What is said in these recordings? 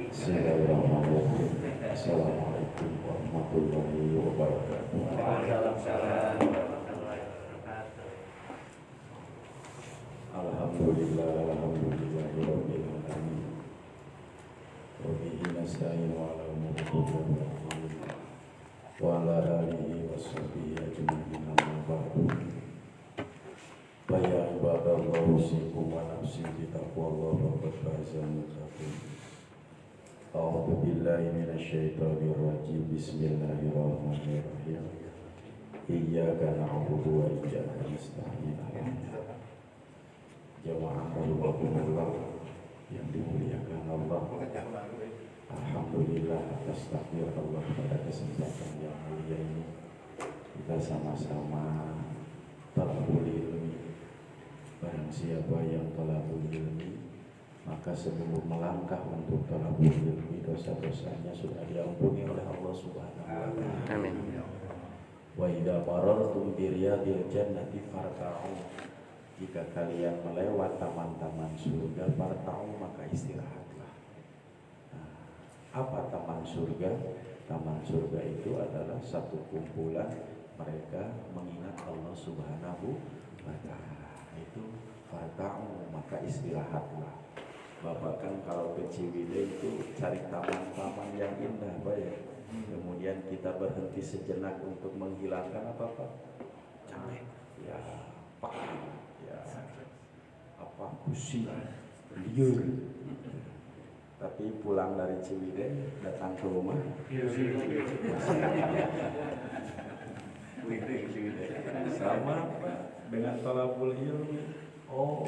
Bismillahirrahmanirrahim. Assalamualaikum warahmatullahi wabarakatuh. Waalaikumsalam warahmatullahi wabarakatuh. Alhamdulillahirabbil alamin. Wa bihi nasta'inu ala umuri dunya wa ala alihi washabihi ajma'in amma ba'du. Fa ya ibadallah usikum wa nafsi bi taqwallahi wa fazal muttaqin. A'udzu billahi minasyaitonir rajim. Bismillahirrahmanirrahim. Iyyaka na'budu wa iyyaka nasta'in. Jamaah rahimakumullah yang dimuliakan Allah. Alhamdulillah atas takdir Allah pada kesempatan yang mulia ini kita sama-sama talabul ilmi. Barang siapa yang talabul ilmi, maka sebelum melangkah untuk talabul ilmi, dosa-dosanya sudah diampuni oleh Allah Subhanahu wa taala. Amin. Wa idza marartum bi riyadil jannati farta'u. Jika kalian melewat taman-taman surga, farta'u, maka istirahatlah. Nah, apa taman surga? Taman surga itu adalah satu kumpulan mereka mengingat Allah Subhanahu wa taala. Itu farta'u, maka istirahatlah. Bapak kan kalau ke Ciwidey itu cari taman-taman yang indah, Pak ya. Kemudian kita berhenti sejenak untuk menghilangkan apa Pak? Capek. Ya, Pak. Ya, apa pusing, liur. Tapi pulang dari Ciwidey datang ke rumah. Sama Pak dengan thalabul ilmi. Oh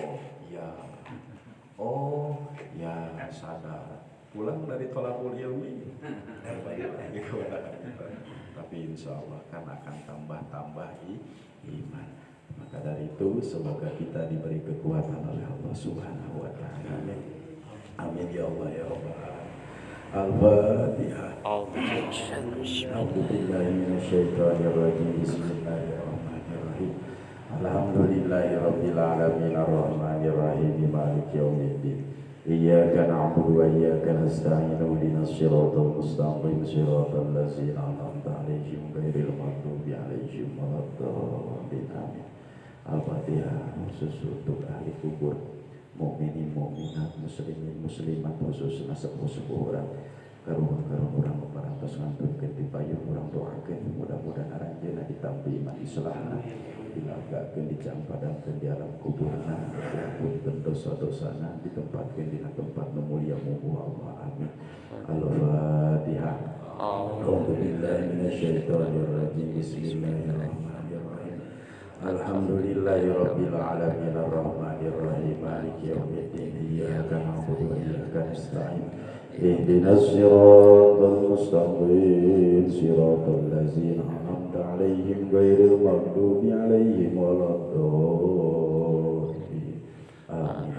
ya sadar. Pulang dari thalabul ilmi. Tapi insya Allah kan akan tambah iman. Maka dari itu semoga kita diberi kekuatan oleh Allah Subhanahu wa taala. Amin ya Allah ya Rabbal. Al-Fatihah. A'udzubillahi minasyaitonir rajim. Bismillahirrahmanirrahim. Alhamdulillahirabbil alamin arrahmanir rahim maliki yaumiddin. Iyyaka na'budu wa iyyaka nasta'in. Ihdinas siratal mustaqim siratal ladzina an'amta 'alaihim ghairil maghdubi 'alaihim waladdallin. Amin. Al-Fatihah. Khusus untuk ahli kubur, mukminin mukminat, muslimin muslimat, khususna sepuh-sepuh urang karuang-karuang urang parantos ngantunkeun ti payung urang doakeun mudah-mudahan aranjeunna ditampi iman Islamna, dilagakeun dicampadakeun di alam kuburna, diampunkeun dosa-dosana, ditempatkeun dina tempat nu mulia mugu Allah. Amin. Al-Fatihah. A'udzu billahi minasyaitonir rajim. Bismillahirrahmanirrahim. Alhamdulillahirabbil alamin arrahmanir rahim maliki yaumiddin. Iyyaka na'budu wa iyyaka nasta'in. Ihdinas siratal mustaqim siratal ladzina an'amta 'alaihim ghairil maghdubi 'alaihim waladdallin. Amin.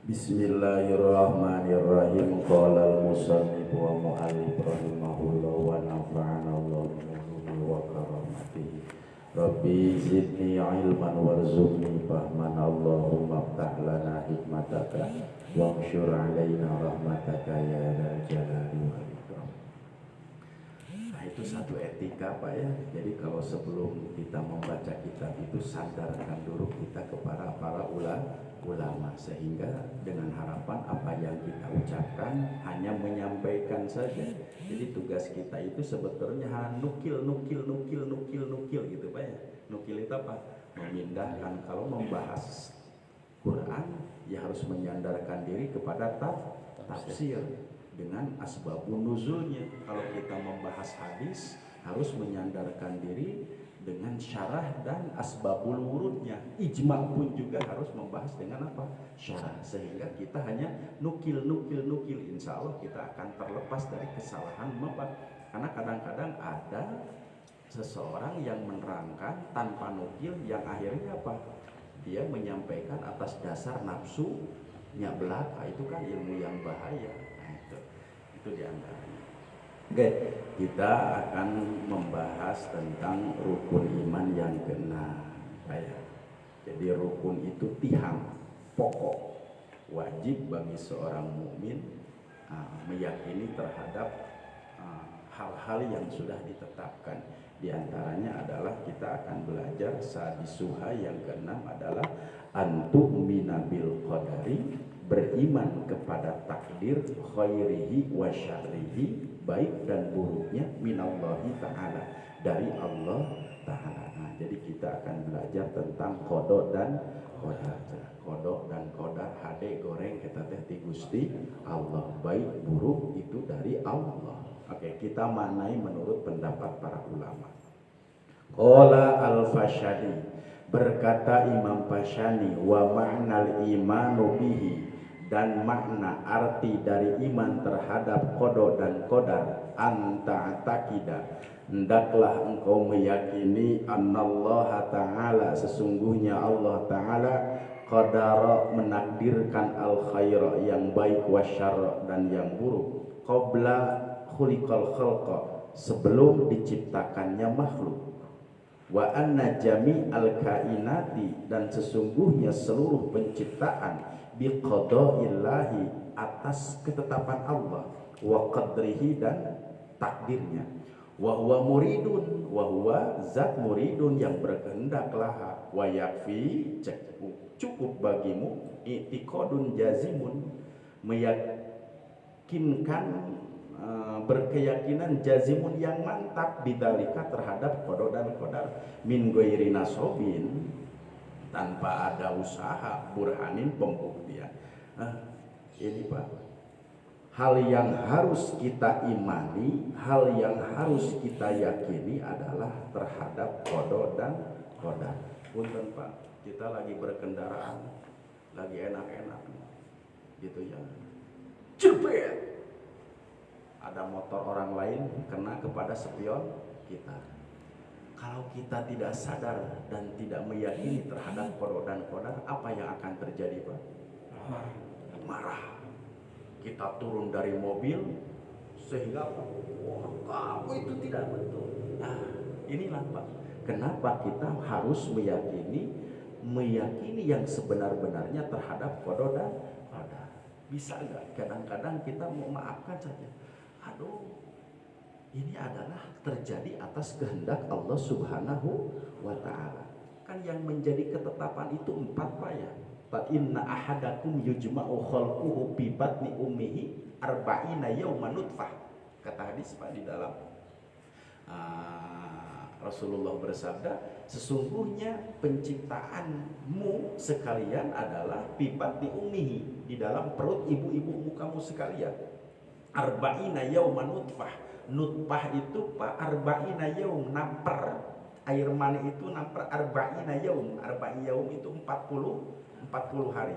Bismillahirrahmanirrahim. Qala al-musannif wa mu'allif rahimahullah wa nafa'ana Allah wa karamatihi. Rabbi zidni ilman warzuqni fahman. Allahumma ftah lana hikmataka wa'nsyur alaina rahmataka ya dzal jalali wal ikram. Nah, itu satu etika Pak ya. Jadi kalau sebelum kita membaca kitab itu sadarkan dulu kita kepada para ulama, sehingga dengan harapan apa yang kita ucapkan hanya menyampaikan saja. Jadi tugas kita itu sebetulnya nukil gitu Pak ya. Nukil itu apa? Memindahkan. Kalau membahas Quran ya harus menyandarkan diri kepada tafsir dengan asbabun nuzulnya. Kalau kita membahas hadis harus menyandarkan diri dengan syarah dan asbabul wurudnya. Ijma pun juga harus membahas dengan apa? Syarah. Sehingga kita hanya nukil. Insya Allah kita akan terlepas dari kesalahan apa? Karena kadang-kadang ada seseorang yang menerangkan tanpa nukil yang akhirnya apa? Dia menyampaikan atas dasar nafsunya belaka. Itu kan ilmu yang bahaya. Nah, itu diantaranya. Oke, kita akan membahas tentang rukun iman yang keenam. Jadi rukun itu tihang, pokok, wajib wajib bagi seorang mukmin meyakini terhadap hal-hal yang sudah ditetapkan. Di antaranya adalah kita akan belajar sadisuha yang keenam adalah antu'mina bil qadari, beriman kepada takdir khairihi wa syarrihi, baik dan buruknya, minallahi ta'ala, dari Allah ta'ala. Nah, jadi kita akan belajar tentang qada dan qadar. Qada dan qadar hade goreng kita teh ti Gusti Allah, baik buruk itu dari Allah. Oke, kita maknai menurut pendapat para ulama. Qala al-Fashani, berkata Imam Fashani, wa ma'nal imanu bihi, dan makna arti dari iman terhadap qada dan qadar, anta takida, hendaklah engkau meyakini annallaha ta'ala, sesungguhnya Allah ta'ala qadara, menakdirkan al khaira, yang baik, wa syarra, dan yang buruk, qabla khuliqal khalqa, sebelum diciptakannya makhluk, wa anna jami al kainati, dan sesungguhnya seluruh penciptaan, biqadaillahi, atas ketetapan Allah, wa qadrihi, dan takdirnya, wa huwa muridun, wa huwa zat muridun, yang berkehendak laha, wa yakfi, cukup bagimu, i'tiqadun jazimun, meyakinkan, berkeyakinan jazimun, yang mantap, bidzalika, terhadap qada dan qadar, min ghairi nasobin, tanpa ada usaha, burhanin, pembuktian. Ini Pak, hal yang harus kita imani, hal yang harus kita yakini adalah terhadap qada dan qadar. Punten Pak, kita lagi berkendaraan, lagi enak-enak gitu ya, cepet ada motor orang lain kena kepada spion kita. Kalau kita tidak sadar dan tidak meyakini terhadap qada dan qadar, apa yang akan terjadi Pak? Marah. Kita turun dari mobil sehingga kamu itu tidak betul. Nah, inilah Pak, kenapa kita harus meyakini yang sebenar-benarnya terhadap qada dan qadar. Bisa enggak? Kadang-kadang kita mau maafkan saja. Aduh, ini adalah terjadi atas kehendak Allah Subhanahu wa ta'ala. Kan yang menjadi ketetapan itu 4 Pak ya. Fa inna ahadakum yujma'u khalquhu fi batni ummihi arba'ina yawman nutfah. Kata hadis Pak di dalam Rasulullah bersabda, sesungguhnya penciptaanmu sekalian adalah fi batni ummihi, di dalam perut ibu-ibumu kamu sekalian. Arba'ina yawman nutfah. Nutfah itu Pak, arba'ina yawm, namper air mani itu namper arba'ina yawm. Arba'ina yawm itu 40 hari.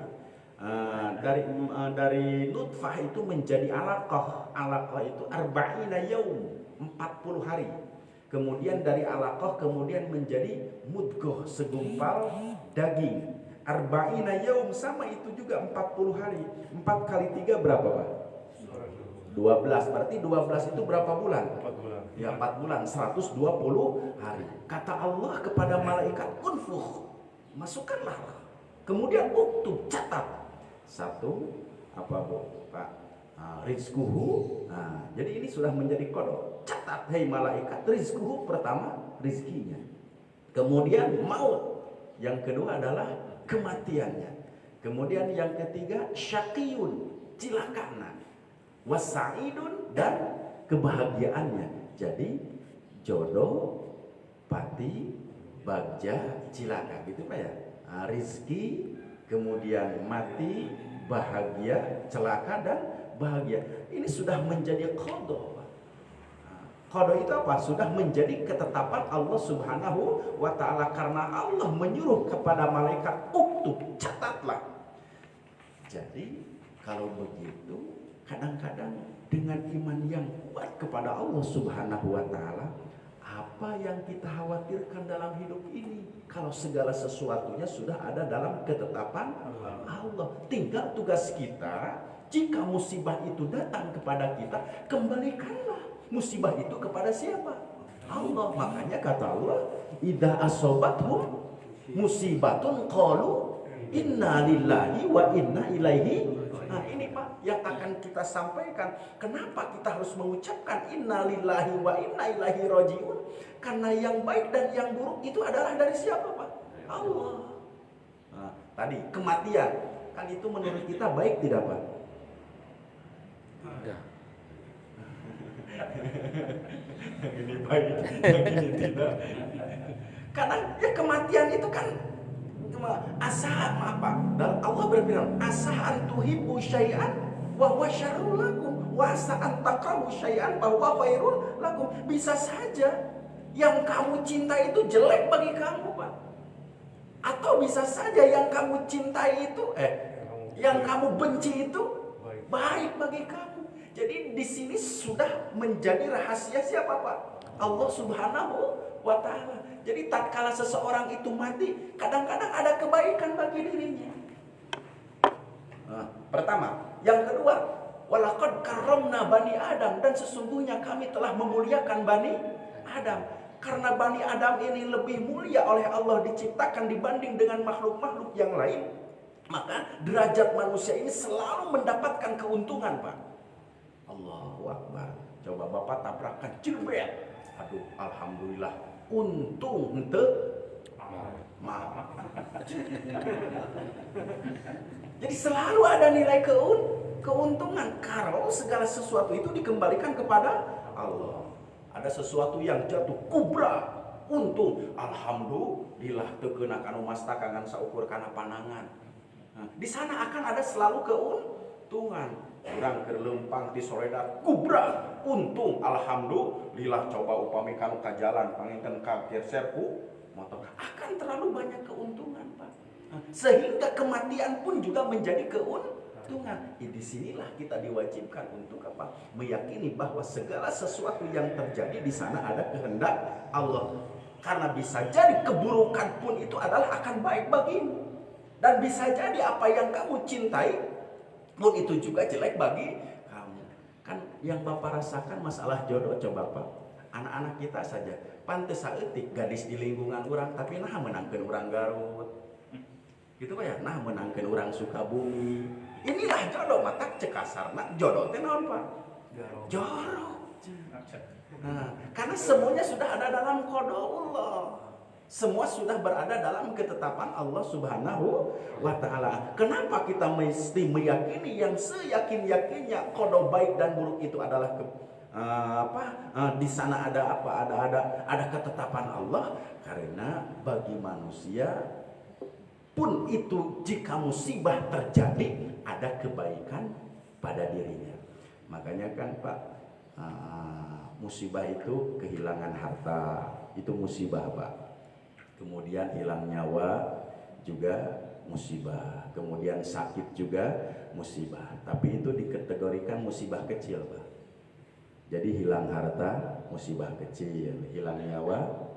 Dari nutfah itu menjadi alaqah. Alaqah itu arba'ina yawm, 40 hari. Kemudian dari alaqah kemudian menjadi mudghah, segumpal daging. Arba'ina yawm, sama itu juga 40 hari. 4 kali 3 berapa Pak? 12, berarti 12 itu berapa bulan? 4 bulan. Ya 4 bulan, 120 hari. Kata Allah kepada malaikat, unfuh, masukkanlah. Kemudian uktub, catat. 1, apa Bu? Pak? Rizkuhu. Nah, jadi ini sudah menjadi qada. Catat, hei malaikat, rizkuhu, pertama rizkinya. Kemudian maut. Yang kedua adalah kematiannya. Kemudian yang ketiga syaqiyun, cilakana. Wasaidun, dan kebahagiaannya. Jadi jodoh, pati, bagja, cilaka gitu Pak ya. Rizki, kemudian mati, bahagia, celaka, dan bahagia. Ini sudah menjadi qada. Qada itu apa? Sudah menjadi ketetapan Allah Subhanahu wa ta'ala, karena Allah menyuruh kepada malaikat, uktub, catatlah. Jadi kalau begitu, kadang-kadang dengan iman yang kuat kepada Allah Subhanahu wa ta'ala, apa yang kita khawatirkan dalam hidup ini? Kalau segala sesuatunya sudah ada dalam ketetapan Allah. Tinggal tugas kita, jika musibah itu datang kepada kita, kembalikanlah musibah itu kepada siapa? Allah. Makanya kata Allah, idza asobathum musibatun qalu inna lillahi wa inna ilaihi apa yang akan kita sampaikan? Kenapa kita harus mengucapkan innalillahi wa inna ilaihi rajiun? Karena yang baik dan yang buruk itu adalah dari siapa, Pak? Allah. Nah, tadi kematian, kan itu menurut kita baik tidak, Pak? Enggak. Ini baik, ini tidak. Karena ya kematian itu kan asa apa? Dan Allah berfirman, asa antuhibbu syai'an wa huwa syarrul lakum wa asa antakrahu syai'an wa huwa khairul lakum. Bisa saja yang kamu cinta itu jelek bagi kamu, Pak. Atau bisa saja yang kamu cintai itu yang kamu benci itu baik bagi kamu. Jadi di sini sudah menjadi rahasia siapa, Pak? Allah Subhanahu wa Ta'ala. Jadi tatkala seseorang itu mati, kadang-kadang ada kebaikan bagi dirinya. Nah, pertama, yang kedua, walaqad karramna bani Adam, dan sesungguhnya kami telah memuliakan bani Adam. Karena bani Adam ini lebih mulia oleh Allah diciptakan dibanding dengan makhluk-makhluk yang lain, maka derajat manusia ini selalu mendapatkan keuntungan, Pak. Allahu Akbar. Coba Bapak tabrakan jebret. Aduh, alhamdulillah. Untung ente maaf. Jadi selalu ada nilai keuntungan kalau segala sesuatu itu dikembalikan kepada Allah. Ada sesuatu yang jatuh kubra, untung, alhamdulillah teu kenakan mastakangan saukur kana panangan. Nah, di sana akan ada selalu keuntungan. Urang keur leumpang di Soledad kubra, untung, alhamdulillah. Coba upami kanu ka jalan panginten ka geser ku motor, akan terlalu banyak keuntungan, Pak. Nah, sehingga kematian pun juga menjadi keuntungan. Di sinilah kita diwajibkan untuk apa? Meyakini bahwa segala sesuatu yang terjadi di sana ada kehendak Allah. Karena bisa jadi keburukan pun itu adalah akan baik bagimu. Dan bisa jadi apa yang kamu cintai pun itu juga jelek bagi kamu. Kan yang Bapak rasakan masalah jodoh, coba Pak. Anak-anak kita saja pantes saeutik gadis di lingkungan orang, tapi nah menangkeun urang Garut. Gitu Pak ya, nah menangkeun urang Sukabumi. Inilah jodoh, mata cekasarna jodoh teh naon Pak? Jodoh. Nah, karena semuanya sudah ada dalam qadarullah. Semua sudah berada dalam ketetapan Allah Subhanahu wa Ta'ala. Kenapa kita mesti meyakini yang seyakin-yakinnya qada baik dan buruk itu adalah di sana ada apa? Ada ketetapan Allah. Karena bagi manusia pun itu jika musibah terjadi ada kebaikan pada dirinya. Makanya kan Pak, musibah itu kehilangan harta, itu musibah Pak. Kemudian hilang nyawa juga musibah. Kemudian sakit juga musibah. Tapi itu dikategorikan musibah kecil, Pak. Jadi hilang harta musibah kecil, hilang nyawa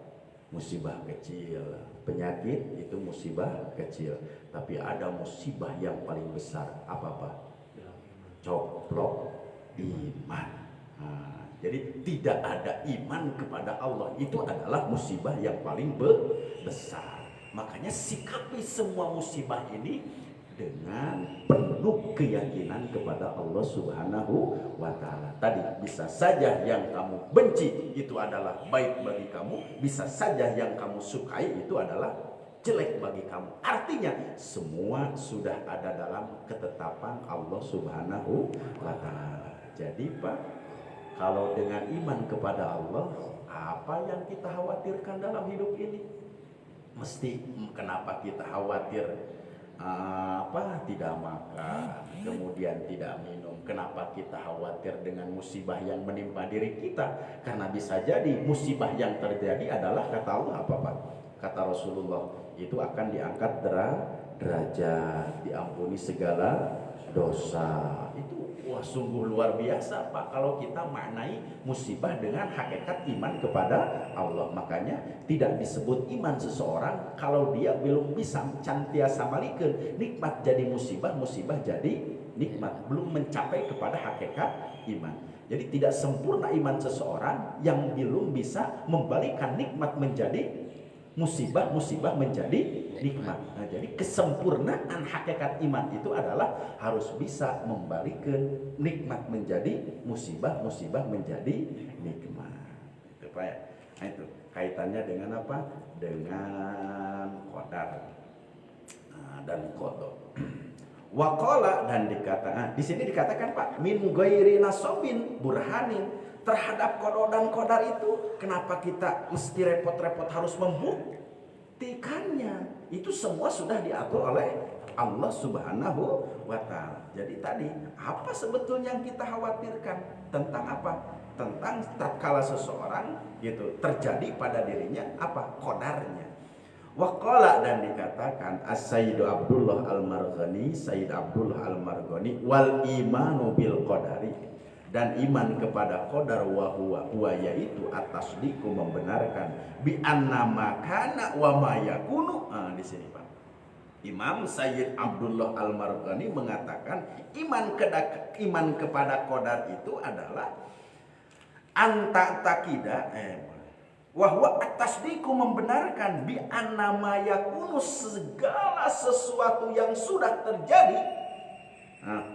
musibah kecil, penyakit itu musibah kecil. Tapi ada musibah yang paling besar, apa Pak? Coplok iman. Nah, jadi tidak ada iman kepada Allah, itu adalah musibah yang paling besar. Makanya sikapi semua musibah ini dengan penuh keyakinan kepada Allah Subhanahu wa Ta'ala. Tadi bisa saja yang kamu benci itu adalah baik bagi kamu, bisa saja yang kamu sukai itu adalah jelek bagi kamu. Artinya semua sudah ada dalam ketetapan Allah Subhanahu wa Ta'ala. Jadi Pak, kalau dengan iman kepada Allah, apa yang kita khawatirkan dalam hidup ini? Mesti kenapa kita khawatir tidak makan, kemudian tidak minum? Kenapa kita khawatir dengan musibah yang menimpa diri kita? Karena bisa jadi musibah yang terjadi adalah kata Allah apa Pak? Kata Rasulullah, itu akan diangkat derajat, diampuni segala dosa. Itu wah sungguh luar biasa Pak kalau kita maknai musibah dengan hakikat iman kepada Allah. Makanya tidak disebut iman seseorang kalau dia belum bisa cantiasa malikeun nikmat jadi musibah, musibah jadi nikmat, belum mencapai kepada hakikat iman. Jadi tidak sempurna iman seseorang yang belum bisa membalikan nikmat menjadi musibah menjadi nikmat. Nah, jadi kesempurnaan hakikat iman itu adalah harus bisa membalikkan nikmat menjadi musibah menjadi nikmat. Itu Pak ya. Nah, itu kaitannya dengan apa? Dengan qadar dan qada. Waqala dan dikatakan, di sini dikatakan Pak, min ghairi nasobin burhanin, terhadap qada dan qadar itu kenapa kita mesti repot-repot harus membuktikannya? Itu semua sudah diatur oleh Allah Subhanahu wa taala. Jadi tadi apa sebetulnya yang kita khawatirkan? Tentang apa? Tentang tatkala seseorang gitu terjadi pada dirinya apa? Qadarnya. Waqala dan dikatakan As-Sayyid Abdullah Al-Marghani, Sayyid Abdullah Al-Marghani, wal imanu bil qadari, dan iman kepada qadar wa huwa yaitu at-tasdiqu membenarkan bi anna ma kana wa ma yakunu. Di sini Pak. Imam Sayyid Abdullah Al-Marghani mengatakan iman kepada qadar itu adalah anta takida wahwa at-tasdiqu membenarkan bi annama yakunu segala sesuatu yang sudah terjadi.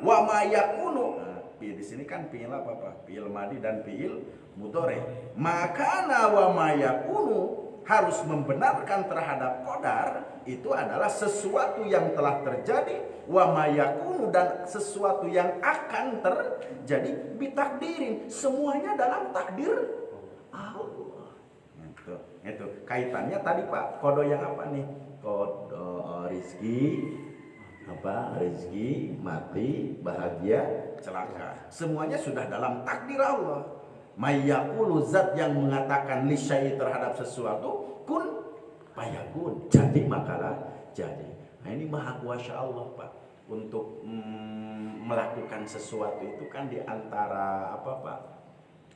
Wa ma yakunu di sini kan fi'il apa Pak? Fi'il madi dan fi'il mudhari. Makana wa ma yakunu harus membenarkan terhadap qadar itu adalah sesuatu yang telah terjadi, wa ma yakunu dan sesuatu yang akan terjadi bitakdirin, semuanya dalam takdir Allah. Itu kaitannya tadi Pak, kodo yang apa nih? Kodo rizki, rizki, mati, bahagia, celaka. Semuanya sudah dalam takdir Allah. Mayyakulu zat yang mengatakan lisyai terhadap sesuatu kun payakun, jadi makalah jadi. Nah ini maha kuasa Allah Pak untuk melakukan sesuatu itu kan diantara apa Pak?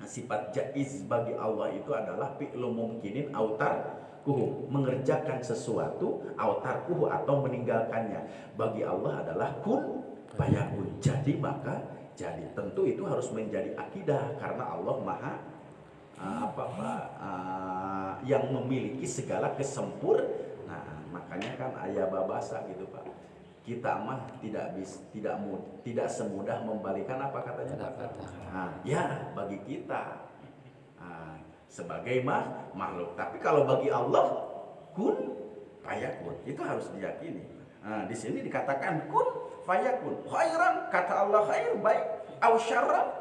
Sifat jaiz bagi Allah itu adalah fi'lu mumkinin autar kuhu, mengerjakan sesuatu autar kuhu atau meninggalkannya. Bagi Allah adalah kun fayakun, jadi maka jadi. Tentu itu harus menjadi akidah karena Allah maha yang memiliki segala kesempurnaan. Makanya kan ayat babasa gitu Pak. Kita mah tidak semudah membalikan apa katanya Pak? Ya bagi kita sebagai makhluk. Tapi kalau bagi Allah kun fayakun, itu harus diyakini. Di sini dikatakan kun fayakun. Khairan kata Allah khair baik, au syarran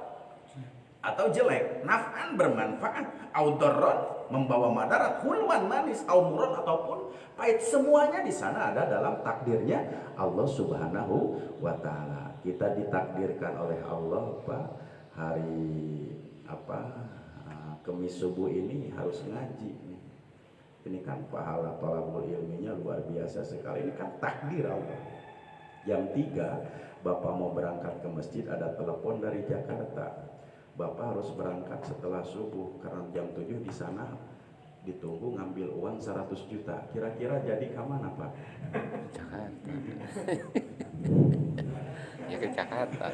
atau jelek, naf'an bermanfaat, au darran membawa madarat, hulwan manis, au murran ataupun pahit, semuanya di sana ada dalam takdirnya Allah Subhanahu wa taala. Kita ditakdirkan oleh Allah Pak hari Kemis subuh ini harus ngaji. Ini kan pahala thalabul ilminya luar biasa sekali. Ini kan takdir Allah. Jam 3 Bapak mau berangkat ke masjid, ada telepon dari Jakarta. Bapak harus berangkat setelah subuh karena jam 7 di sana ditunggu ngambil uang 100 juta. Kira-kira jadi ke mana Pak? Jakarta. Ya ke Jakarta.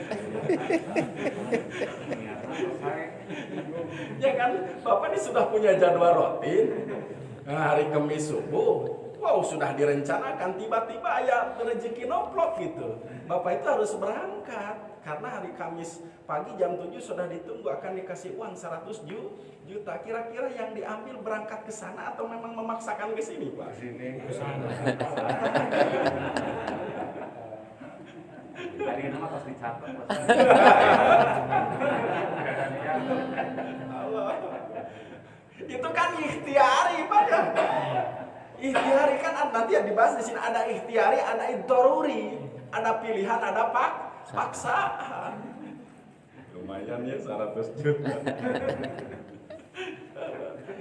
Ya kan Bapak ini sudah punya jadwal rutin. Hari Kamis subuh, wow sudah direncanakan, tiba-tiba ya rezeki nomplok gitu. Bapak itu harus berangkat karena hari Kamis pagi jam 7 sudah ditunggu akan dikasih uang 100 juta. Kira-kira yang diambil berangkat ke sana atau memang memaksakan ke sini Pak? Ke sana. Hari nama pas dicatat. Itu kan ikhtiari Pak ya. Ikhtiari kan nanti yang dibahas di sini ada ikhtiari, ada idoruri, ada pilihan, ada paksaan. Lumayan ya 100 juta.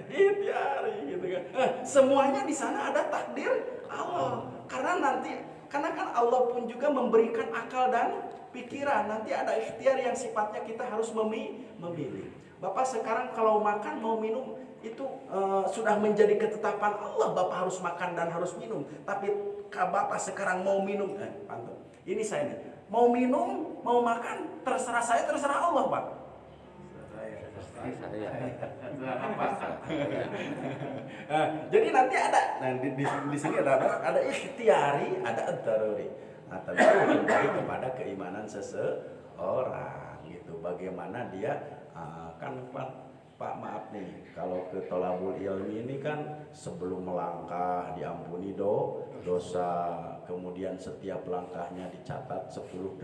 Ikhtiari gitu kan. Semuanya di sana ada takdir Allah. Karena kan Allah pun juga memberikan akal dan pikiran. Nanti ada ikhtiar yang sifatnya kita harus memilih. Bapak sekarang kalau makan mau minum itu sudah menjadi ketetapan Allah, Bapak harus makan dan harus minum. Tapi kalau Bapak sekarang mau minum, pantau. Ini saya nih, mau minum, mau makan, terserah saya, terserah Allah Pak. Saya. Nah, jadi nanti ada, nah di sini ada ikhtiari, ada daruri. Nah, tapi kembali kepada keimanan seseorang gitu. Bagaimana dia kan Pak maaf nih, kalau ke tolabul ilmi ini kan sebelum melangkah diampuni dosa, kemudian setiap langkahnya dicatat 10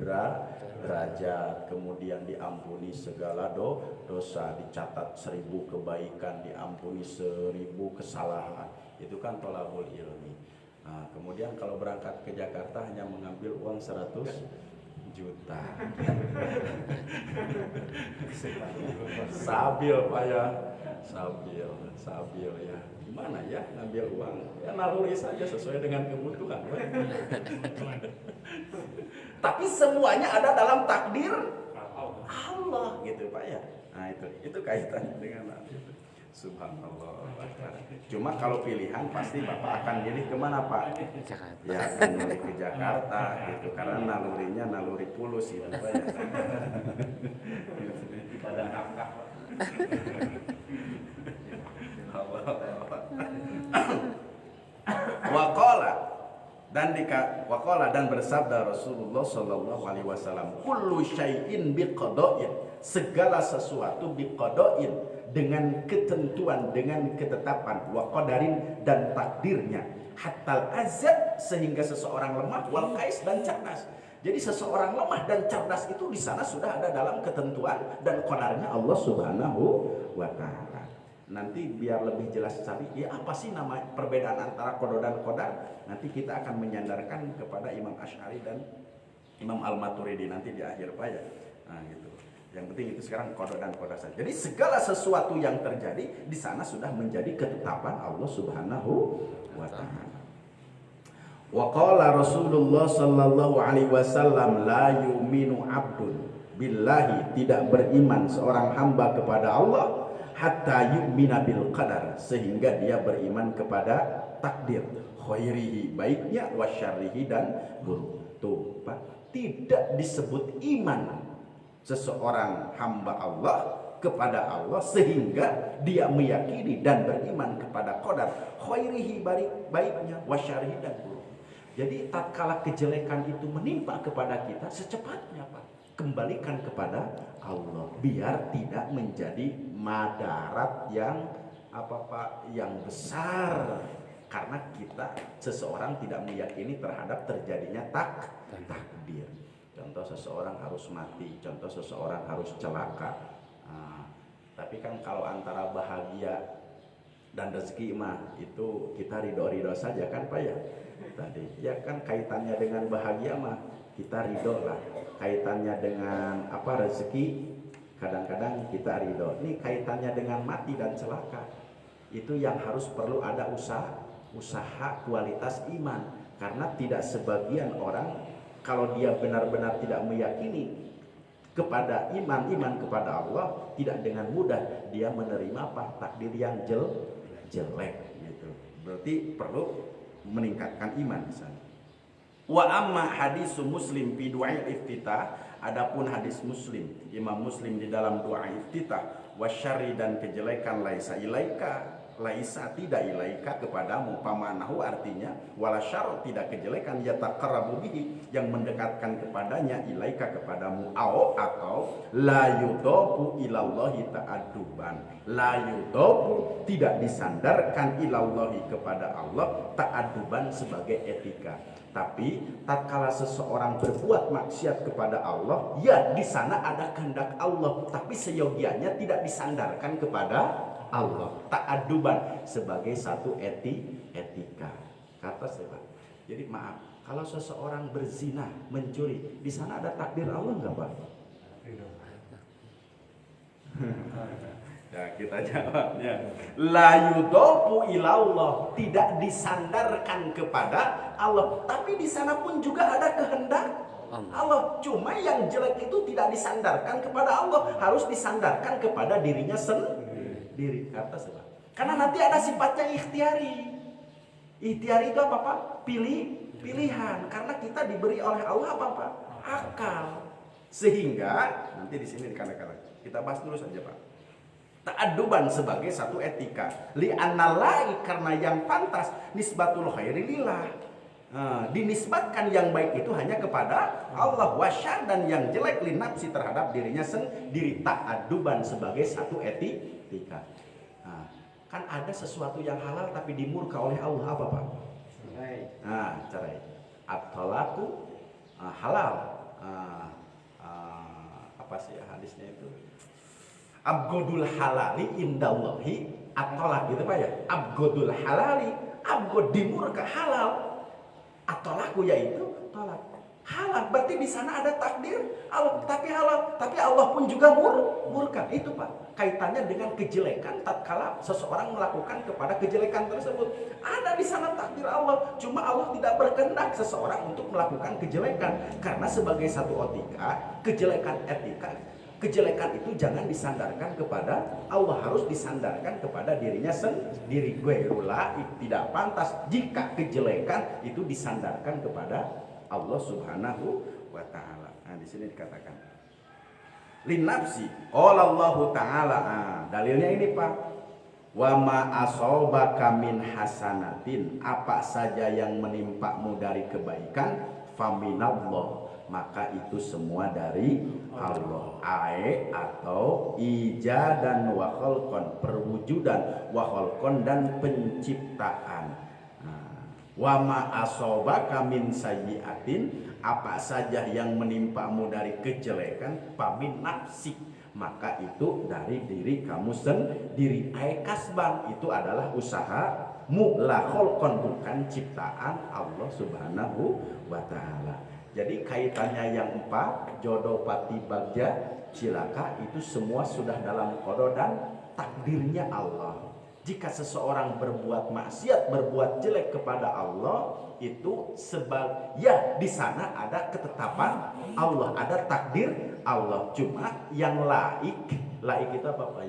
derajat, kemudian diampuni segala dosa, dicatat 1000 kebaikan, diampuni 1000 kesalahan. Itu kan tolabul ilmi. Nah, kemudian kalau berangkat ke Jakarta hanya mengambil uang 100 juta. Sabil Pak ya, sabil ya. Gimana ya ngambil uang? Ya naluri saja sesuai dengan kebutuhan. Tapi semuanya ada dalam takdir Allah gitu Pak ya. Nah itu kaitannya dengan itu. Subhanallah. Cuma kalau pilihan pasti Bapak akan milih kemana Pak? Jakarta. Ya akan milih ke Jakarta gitu karena nalurinya naluri Pulus gitu Pak ya. Pada kakak. Waqala dan bersabda Rasulullah sallallahu alaihi wasallam, kullu syai'in biqada'in, segala sesuatu biqada'in, dengan ketentuan, dengan ketetapan, wa qadarin dan takdirnya, hatal azab, sehingga seseorang lemah, wal qais dan cerdas. Jadi seseorang lemah dan cerdas itu di sana sudah ada dalam ketentuan dan qadarnya Allah Subhanahu wa taala. Nanti biar lebih jelas tadi, ya apa sih nama perbedaan antara qada dan qadar? Nanti kita akan menyandarkan kepada Imam Asy'ari dan Imam Al-Maturidi nanti di akhir Pak ya. Nah gitu. Yang penting itu sekarang qada dan qadar saja. Jadi segala sesuatu yang terjadi di sana sudah menjadi ketetapan Allah Subhanahu wa taala. Wa qala Rasulullah sallallahu alaihi wasallam, la yu'minu 'abdun billahi, tidak beriman seorang hamba kepada Allah hatta yu'mina bil qadar, sehingga dia beriman kepada takdir, khairihi, baiknya, wa syarrihi dan buruk. Tuh Pak, tidak disebut iman seseorang hamba Allah kepada Allah sehingga dia meyakini dan beriman kepada qadar, khairihi, baiknya, wa syarrihi dan buruk. Jadi tatkala kejelekan itu menimpa kepada kita, secepatnya Pak, kembalikan kepada Allah biar tidak menjadi madarat yang yang besar, karena kita seseorang tidak meyakini terhadap terjadinya takdir. Contoh seseorang harus mati, contoh seseorang harus celaka. Tapi kan kalau antara bahagia dan rezeki mah itu kita ridho saja kan Pak ya. Tadi ya kan kaitannya dengan bahagia mah kita ridho lah, kaitannya dengan rezeki kadang-kadang kita ridho. Ini kaitannya dengan mati dan celaka, itu yang harus perlu ada usaha kualitas iman, karena tidak sebagian orang kalau dia benar-benar tidak meyakini kepada iman kepada Allah, tidak dengan mudah dia menerima takdir yang jelek gitu. Berarti perlu meningkatkan iman di sana. Wa amma hadisu Muslim fi du'ail iftitah, adapun hadis Muslim, Imam Muslim di dalam doa iftitah, wasyarri dan kejelekan laisa ilaika, laisa tidak ilaika kepadamu, pamanahu artinya wala syarr tidak kejelekan yataqarrabu bihi yang mendekatkan kepadanya, ilaika kepadamu, atau la yudabu ilallahi ta'adduban, la yudabu tidak disandarkan ilallahi kepada Allah ta'adduban sebagai etika. Tapi tatkala seseorang berbuat maksiat kepada Allah, ya di sana ada kehendak Allah, tapi seyogianya tidak disandarkan kepada Allah, ta'adduban sebagai satu etika. Kata saya, jadi maaf, kalau seseorang berzina, mencuri, di sana ada takdir Allah enggak Pak? Ya kita jawabnya, la yudopu ilallah, tidak disandarkan kepada Allah, tapi di sana pun juga ada kehendak Allah. Cuma yang jelek itu tidak disandarkan kepada Allah, harus disandarkan kepada dirinya sendiri. Kata sebab, karena nanti ada sifatnya ikhtiari. Ikhtiari itu apa Pak? Pilihan. Karena kita diberi oleh Allah apa Pak? Akal. Sehingga nanti di sini dikatakan, kita bahas dulu saja Pak. ta'adduban sebagai satu etika. Li'annalai karena yang pantas nisbatul khairi lillah. Dinisbatkan yang baik itu hanya kepada Allah, wasyar dan yang jelek linafsi terhadap dirinya sendiri, ta'adduban sebagai satu etika. Kan ada sesuatu yang halal tapi dimurka oleh Allah, apa Pak? Cerai. At-talaqu halal. Apa sih hadisnya itu? Abgodul halali indallahi at-talaq gitu Pak ya. Abgodul halali, abgod dimurka halal. At-talaqu yaitu tolak. Halal berarti di sana ada takdir Allah, tapi halal, tapi Allah pun juga murka. Itu Pak, kaitannya dengan kejelekan tatkala seseorang melakukan kepada kejelekan tersebut. Ada di sana takdir Allah, cuma Allah tidak berkehendak seseorang untuk melakukan kejelekan. Karena sebagai satu kejelekan itu jangan disandarkan kepada Allah, harus disandarkan kepada dirinya sendiri. Ghairullah, tidak pantas jika kejelekan itu disandarkan kepada Allah Subhanahu wa taala. Nah, di sini dikatakan linafsi Allah taala. Dalilnya ini Pak. Wa ma asobaka min hasanatin, apa saja yang menimpamu dari kebaikan, faminallah, maka itu semua dari Allah. Atau ijadan wa khalqan, perwujudan, wa khalqan dan penciptaan. Wa ma asobaka min sayyi'atin, apa saja yang menimpamu dari kejelekan, famin nafsik, maka itu dari diri kamu sendiri. Kasban, itu adalah usahamu, la khalqan, bukan ciptaan Allah Subhanahu wa taala. Jadi kaitannya yang 4, jodoh, pati, bagja, cilaka, itu semua sudah dalam qada dan takdirnya Allah. Jika seseorang berbuat maksiat, berbuat jelek kepada Allah, itu di sana ada ketetapan Allah, ada takdir Allah. Cuma yang laik itu apa Pak?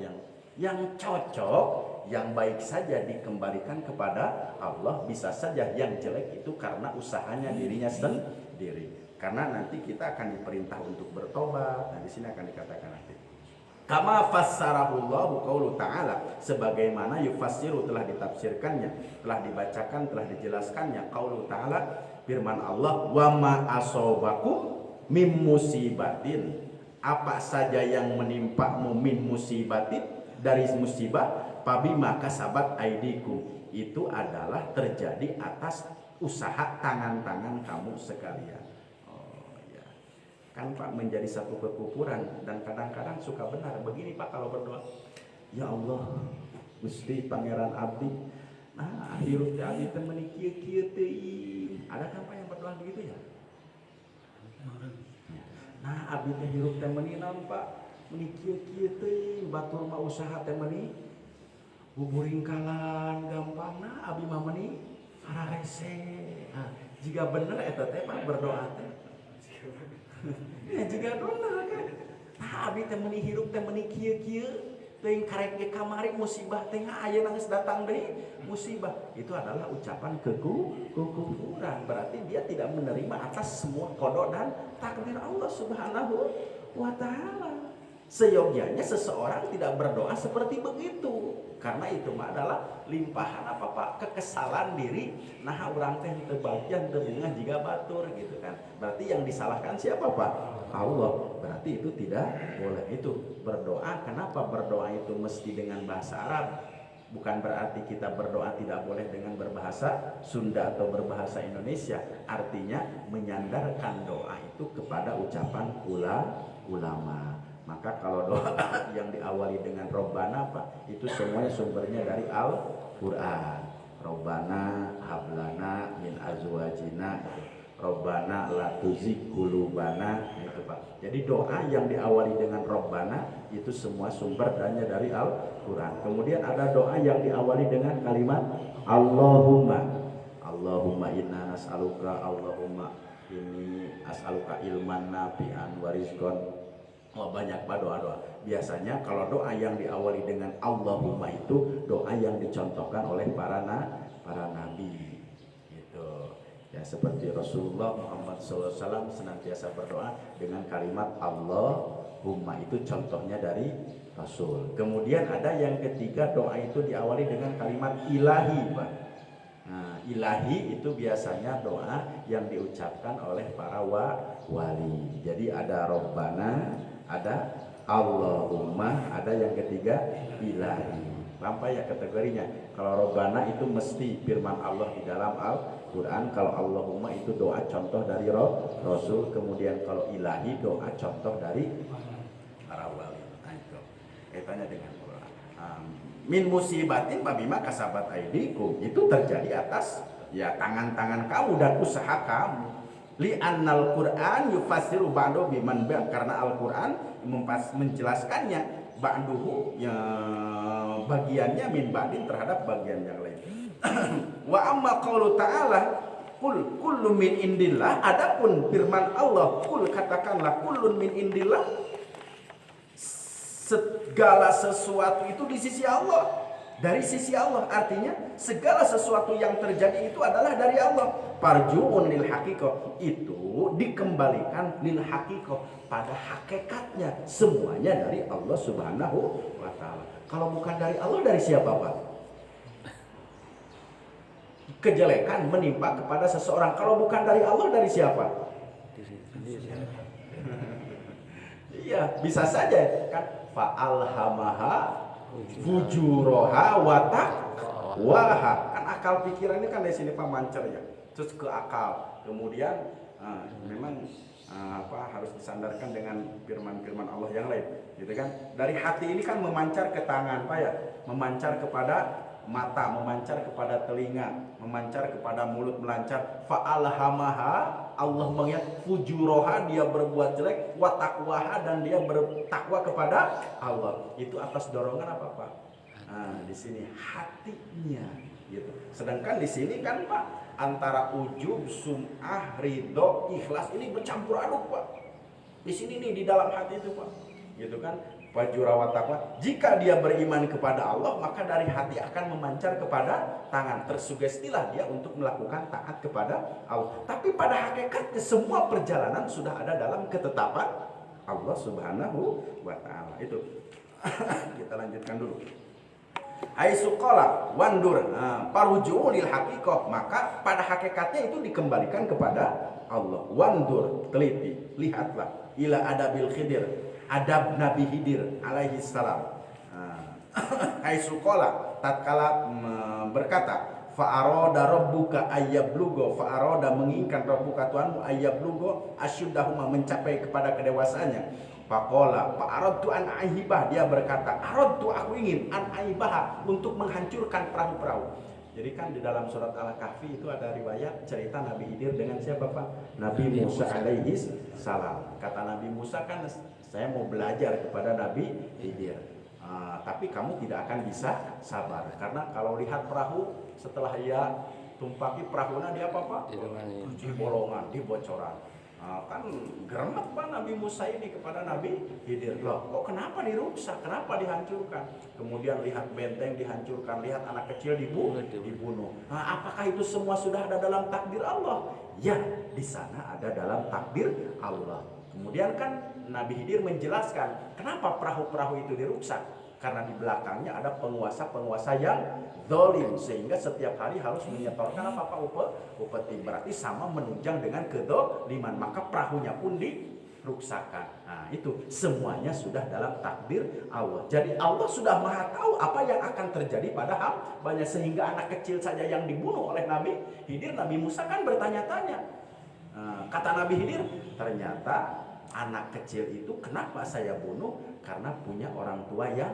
Yang cocok, yang baik saja dikembalikan kepada Allah. Bisa saja yang jelek itu karena usahanya dirinya sendiri. Karena nanti kita akan diperintah untuk bertobat. Nah, di sini akan dikatakan nanti. Kama fassarahullahu qaulu ta'ala, sebagaimana yufassiru telah ditafsirkannya, telah dibacakan, telah dijelaskannya qaulu ta'ala, firman Allah, wa ma asobakum mim musibatin, apa saja yang menimpamu min musibatin, dari musibah, pabima kasabat aidikum, itu adalah terjadi atas usaha tangan-tangan kamu sekalian. Kan Pak, menjadi satu kekufuran, dan kadang-kadang suka benar begini Pak kalau berdoa, ya Allah Gusti Pangeran Abdi, hirup di abdi teh meuni kieu teuing. Ada kan Pak yang berdoa begitu ya? Nah, abdi teh hirup teh meuni naon Pak? Meuni kieu teuing, batur mah usaha teh meuni buburingkalan gampang, nah abdi mah meuni hararese. Jika bener eta teh Pak berdoa teh ya jika benar kan, abdi teh meuni hirup teh meuni kieu teuing karek ge kamari musibah teh ayeuna geus datang deui musibah, itu adalah ucapan kekufuran. Berarti dia tidak menerima atas semua qada dan takdir Allah Subhanahu wa taala. Seyogyanya seseorang tidak berdoa seperti begitu, karena itu mah adalah limpahan apa Pak, kekesalan diri. Nah urang teh teu bagian teu beungah jiga batur gitu kan. Berarti yang disalahkan siapa Pak? Allah. Berarti itu tidak boleh itu berdoa. Kenapa berdoa itu mesti dengan bahasa Arab? Bukan berarti kita berdoa tidak boleh dengan berbahasa Sunda atau berbahasa Indonesia. Artinya menyandarkan doa itu kepada ucapan ulama. Maka kalau doa yang diawali dengan Robbana Pak, itu semuanya sumbernya dari Al-Quran. Robbana hablana min azwajina, Robbana la tuzigh qulubana, itu Pak. Jadi doa yang diawali dengan Robbana itu semua sumbernya dari Al-Quran. Kemudian ada doa yang diawali dengan kalimat Allahumma, Allahumma inna nas'aluka, Allahumma inni as'aluka ilman nafi'an wa rizqan. Banyak Pak doa-doa. Biasanya kalau doa yang diawali dengan Allahumma itu doa yang dicontohkan oleh para nabi gitu. Ya, seperti Rasulullah Muhammad SAW senantiasa berdoa dengan kalimat Allahumma, itu contohnya dari Rasul. Kemudian ada yang ketiga, doa itu diawali dengan kalimat ilahi, Pak. Nah, ilahi itu biasanya doa yang diucapkan oleh para wali. Jadi ada Rabbana, ada Allahumma, ada yang ketiga ilahi. Paham ya kategorinya? Kalau Rabbana itu mesti firman Allah di dalam Al-Quran. Kalau Allahumma itu doa contoh dari Rasul. Kemudian kalau ilahi doa contoh dari para wali. Nah, itu kaitannya dengan Quran. Min musibatin pabima kasabat aidikum, itu terjadi atas ya tangan-tangan kamu dan usaha kamu. Li annal Quran yufassiru ba'du biman ba', karena Al-Quran menjelaskannya ba'duhu ya bagiannya min ba'din terhadap bagian yang lain. Wa amma qaulu ta'ala kul kullu min indillah, adapun firman Allah kul, katakanlah kullun min indillah, segala sesuatu itu di sisi Allah, dari sisi Allah, artinya segala sesuatu yang terjadi itu adalah dari Allah. Parjuun lil haqiqah, itu dikembalikan lil haqiqah, pada hakikatnya semuanya dari Allah Subhanahu wa taala. Kalau bukan dari Allah, dari siapa, Pak? Kejelekan menimpa kepada seseorang, kalau bukan dari Allah, dari siapa? Iya, bisa saja kan, fa'alhamaha fujuraha wa taqwaha. Kan akal pikiran ini kan dari sini Pak mancer ya. Terus ke akal. Kemudian memang harus disandarkan dengan firman-firman Allah yang lain, gitu kan? Dari hati ini kan memancar ke tangan, Pak ya. Memancar kepada mata, memancar kepada telinga, memancar kepada mulut, melancar. Fa'alhamaha, Allah mengingat, fujuroha, dia berbuat jelek, wa taqwaha, dan dia bertakwa kepada Allah. Itu atas dorongan apa, Pak? Nah, di sini hatinya, gitu. Sedangkan di sini kan, Pak, antara ujub, sum'ah, ridho, ikhlas ini bercampur aduk, Pak. Di sini nih, di dalam hati itu, Pak, gitu kan? Fajura taqwa, jika dia beriman kepada Allah, maka dari hati akan memancar kepada tangan. Tersugestilah dia untuk melakukan taat kepada Allah. Tapi pada hakikatnya semua perjalanan sudah ada dalam ketetapan Allah Subhanahu wa taala. Itu. Kita lanjutkan dulu. Aisuqala wandur, paruju'u lil haqiqah, maka pada hakikatnya itu dikembalikan kepada Allah. Wandur, teliti, lihatlah ila adabil khidir, adab Nabi Khidir alaihi salam. Aisuqala, tatkala berkata, fa'aroda rabbuka ayyablugo, fa'aroda menginginkan rabbuka Tuhanmu ayyablugo asyuddahuma, mencapai kepada kedewasaannya. Faqala fa'aradtu an aibah, dia berkata, aradtu, aku ingin an aibah, untuk menghancurkan perahu-perahu. Jadi kan di dalam surat Al-Kahfi itu ada riwayat cerita Nabi Khidir dengan siapa, Pak? Nabi Musa alaihi salam. Kata Nabi Musa, kan saya mau belajar kepada Nabi Khidir. Tapi kamu tidak akan bisa sabar, karena kalau lihat perahu setelah ia tumpaki perahunya, dia apa, Pak? Di bolongan, di bocoran. Kan geremet, Pak, Nabi Musa ini kepada Nabi Khidir. Loh, kok kenapa dirusak? Kenapa dihancurkan? Kemudian lihat benteng dihancurkan, lihat anak kecil dibunuh. Apakah itu semua sudah ada dalam takdir Allah? Ya, di sana ada dalam takdir Allah. Kemudian kan Nabi Khidir menjelaskan kenapa perahu-perahu itu dirusak. Karena di belakangnya ada penguasa-penguasa yang zalim, sehingga setiap hari harus menyetorkan apa upeti, berarti sama menunjang dengan kedzaliman, maka perahunya pun diruksakan. Nah, itu semuanya sudah dalam takdir Allah. Jadi Allah sudah Maha tahu apa yang akan terjadi pada hambanya, sehingga anak kecil saja yang dibunuh oleh Nabi Khidir. Nabi Musa kan bertanya-tanya. Kata Nabi Khidir, ternyata anak kecil itu kenapa saya bunuh? Karena punya orang tua yang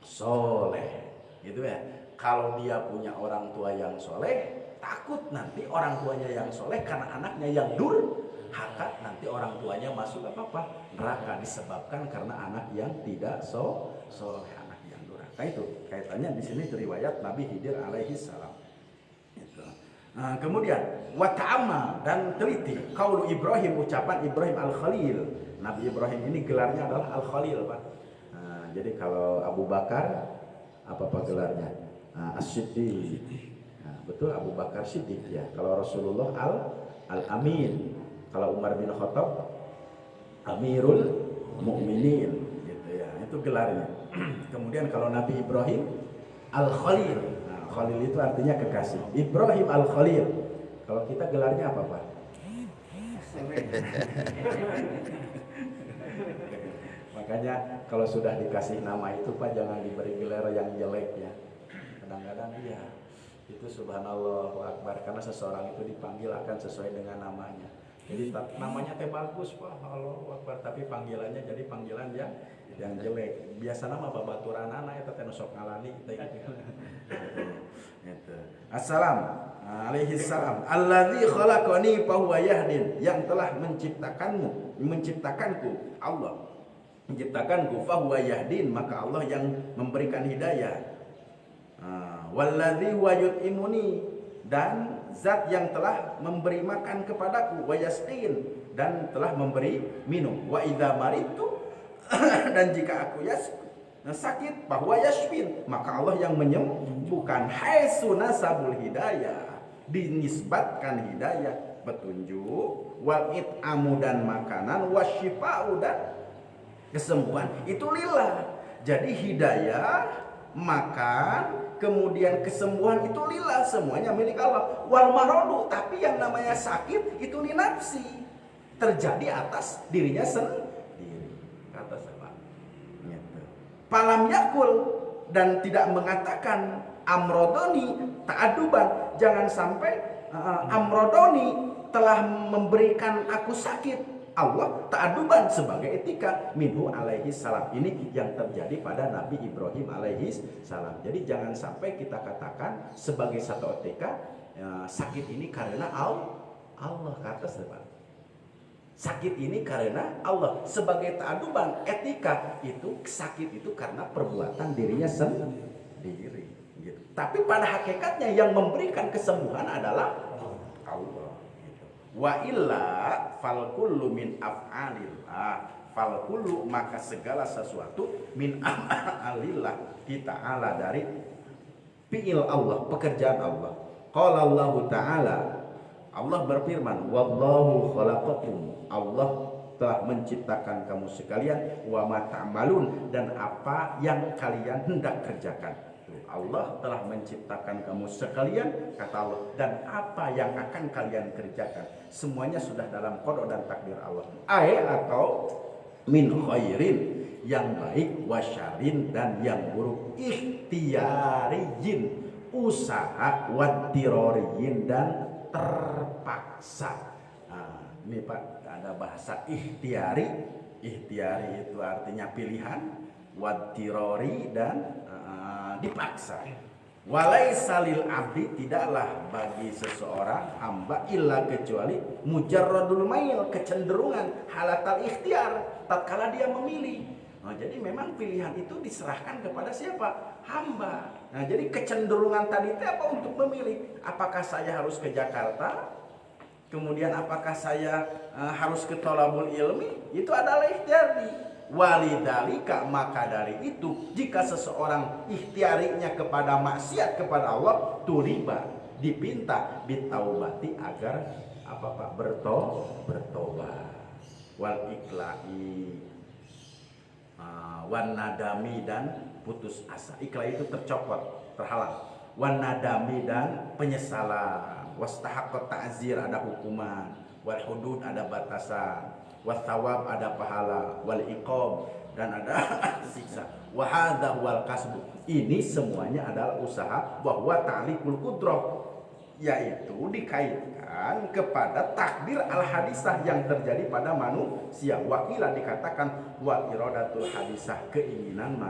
soleh, gitu ya. Kalau dia punya orang tua yang soleh, takut nanti orang tuanya yang soleh karena anaknya yang durhaka, nanti orang tuanya masuk apa neraka, disebabkan karena anak yang tidak soleh, anak yang durhaka. Itu kaitannya di sini riwayat Nabi Khidir alaihi salam. Kemudian wata'amma, dan teliti qaulu Ibrahim, ucapan Ibrahim al-Khalil. Nabi Ibrahim ini gelarnya adalah al-Khalil, Pak. Jadi kalau Abu Bakar apa gelarnya? As-Siddiq. Nah, betul Abu Bakar Siddiq ya. Kalau Rasulullah Al-Amin. Kalau Umar bin Khattab Amirul Mukminin gitu ya. Itu gelarnya. Kemudian kalau Nabi Ibrahim Al-Khalil. Nah, Khalil itu artinya kekasih. Ibrahim Al-Khalil. Kalau kita gelarnya apa, Pak? Makanya kalau sudah dikasih nama itu Pak, jangan diberi gelar yang jelek ya. Kadang-kadang iya, itu subhanallah wa akbar, karena seseorang itu dipanggil akan sesuai dengan namanya. Jadi namanya teh bagus Pak, Allahu akbar, tapi panggilannya jadi panggilan yang jelek. Biasa nama babaturanana eta teh sok ngalani teh gitu. Gitu. Assalam alaihi salam. Allazi khalaqani fa huwa yahdin, yang telah menciptakanku Allah. Menciptakanku fa huwa yahdin, maka Allah yang memberikan hidayah. Wallazi huwa yut'imuni, dan zat yang telah memberi makan kepadaku, wa yasqin, dan telah memberi minum, wa idza maridtu dan jika aku sakit, bahwa yashfin, maka Allah yang menyembuhkan. Haitsu nasabul hidayah, dinisbatkan hidayah, petunjuk, wal it'amu dan makanan, wasyifa'u dan kesembuhan, itu lillah. Jadi hidayah, makan, kemudian kesembuhan itu lillah, semuanya milik Allah. Wal maradu, tapi yang namanya sakit itu li nafsi, terjadi atas dirinya sendiri. Kata siapa? Falam yakul, dan tidak mengatakan amrodoni ta'aduban, jangan sampai amrodoni telah memberikan aku sakit, Allah ta'aduban sebagai etika minhu alaihi salam. Ini yang terjadi pada Nabi Ibrahim alaihi salam. Jadi jangan sampai kita katakan sebagai satu etika sakit ini karena Allah, kata siapa? Sakit ini karena Allah, sebagai ta'aduban etika itu sakit itu karena perbuatan dirinya sendiri gitu. Tapi pada hakikatnya yang memberikan kesembuhan adalah Allah gitu. Wa illa fal kullu min af'alillah, fal kullu, maka segala sesuatu min af'alillah, kita ta'ala, dari fi'il Allah, pekerjaan Allah. Qala Allah Ta'ala, Allah berfirman, wallahu khalaqakum, Allah telah menciptakan kamu sekalian, wa ma ta'malun, dan apa yang kalian hendak kerjakan. Allah telah menciptakan kamu sekalian, kata Allah, dan apa yang akan kalian kerjakan, semuanya sudah dalam qada dan takdir Allah. Atau min khairin, yang baik, wasyarin, dan yang buruk, ikhtiyariyin, usaha, wadiroriyin, dan terpaksa. Ini Pak, ada bahasa ikhtiari. Ikhtiari itu artinya pilihan, wadirori, dan dipaksa. Walaisa lil abdi, tidaklah bagi seseorang hamba illa kecuali mujarradul mail, kecenderungan, halatal ikhtiar, tatkala dia memilih. Nah, jadi memang pilihan itu diserahkan kepada siapa? Hamba. Nah, jadi kecenderungan tadi itu apa untuk memilih? Apakah saya harus ke Jakarta? Kemudian apakah saya harus ke thalabul ilmi? Itu adalah ikhtiari. Walidalika, maka dari itu jika seseorang ikhtiarinya kepada maksiat kepada Allah, turiba, dipinta, bitaubati, agar apa Pak? Bertobat. Wal iklai, wan nadami, dan putus asa. Ikhlas itu tercopot, terhalang. Wan nadami, dan penyesalan. Wastahaqqat ta'zir, ada hukuman. Wal hudud, ada batasan. Wathawab, ada pahala. Wal iqab, dan ada siksa. Wa hadza wal kasbu, ini semuanya adalah usaha. Bahwa ta'liqul qudrah, yaitu dikaitkan kepada takdir al-hadisah yang terjadi pada manusia. Wakilah dikatakan wa iradatul hadisah, keinginan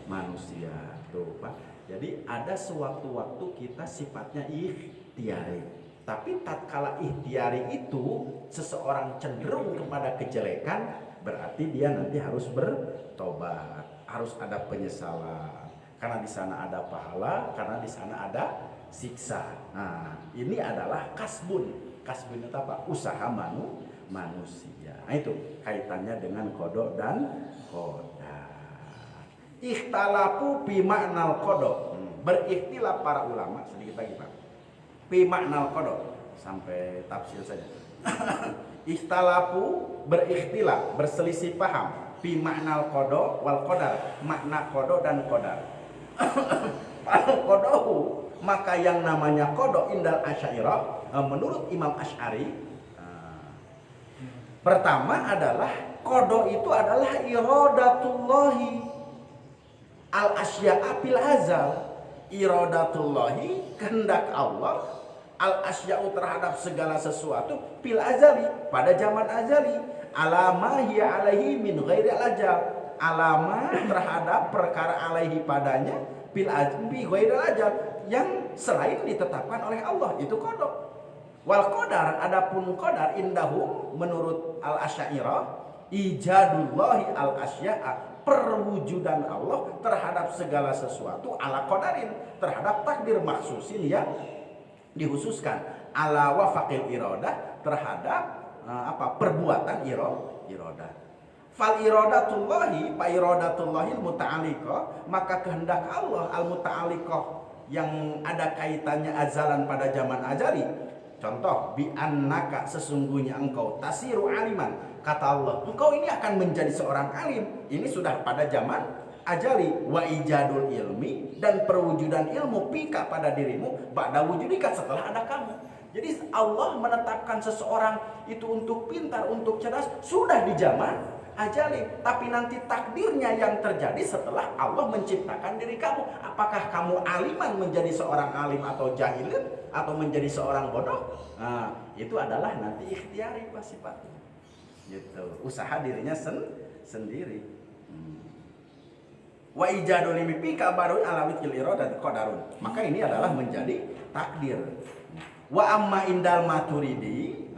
manusia. Tuh Pak. Jadi ada sewaktu-waktu kita sifatnya ikhtiari. Tapi tatkala ikhtiari itu seseorang cenderung kepada kejelekan, berarti dia nanti harus bertobat, harus ada penyesalan. Karena di sana ada pahala, karena di sana ada siksa. Nah, ini adalah kasbun. Kasbun itu apa? Usaha manusia. Nah, itu kaitannya dengan qada dan qadar. Ikhtalafu fi ma'nal qada. Berikhtilaf para ulama, sedikit lagi Pak. Fi maknal qada sampai tafsir saja. Ikhtalafu berikhtilaf, berselisih paham fi maknal qada wal qadar, makna qada dan qadar. Qadahu, maka yang namanya qada indal Asy'ariyah menurut Imam Asy'ari pertama adalah qada itu adalah iradatullahi al asya'a fil azal. Iradatullahi, kehendak Allah, al asya'u terhadap segala sesuatu fil azali, pada zaman azali, alama hiya alaihi min ghairi ajal, alama terhadap perkara alaihi padanya fil azbi ghairi ajal, yang selain ditetapkan oleh Allah, itu qada. Wal qadar, adapun qadar indahum menurut al asy'ariyah ijadullahi al asya'a, perwujudan Allah terhadap segala sesuatu ala qadarin, terhadap takdir maksusin yang dikhususkan, ala wafaqil iradah, terhadap perbuatan iradah. Fal iradatullahi fa iradatullahi muta'alliqah, maka kehendak Allah al muta'alliqah yang ada kaitannya azalan pada zaman azali. Contoh, bi annaka, sesungguhnya engkau tasiru aliman, kata Allah, engkau ini akan menjadi seorang alim. Ini sudah pada zaman ajali. Wa ijadul ilmi, dan perwujudan ilmu pika pada dirimu ba'da wujudika, setelah ada kamu. Jadi Allah menetapkan seseorang itu untuk pintar, untuk cerdas sudah di zaman ajali, tapi nanti takdirnya yang terjadi setelah Allah menciptakan diri kamu. Apakah kamu aliman menjadi seorang alim atau jahilin, atau menjadi seorang bodoh? Nah, itu adalah nanti ikhtiari sifatnya. Gitu. Usaha dirinya sendiri. Wa ijadul mimpi kabarun alawit iradat qadarun. Maka ini adalah menjadi takdir. Wa amma indal maturidi,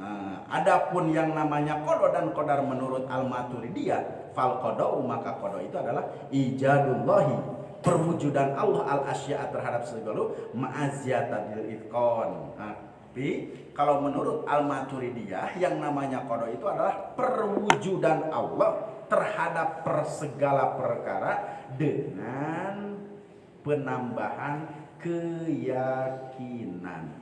adapun yang namanya qada dan qadar menurut al-Maturidiyah, fal qada'u, maka qada itu adalah ijadullahi, perwujudan Allah al asya'a terhadap segala ma'aziyatatil itqan. Tapi kalau menurut al-Maturidiyah yang namanya qada itu adalah perwujudan Allah terhadap segala perkara dengan penambahan keyakinan.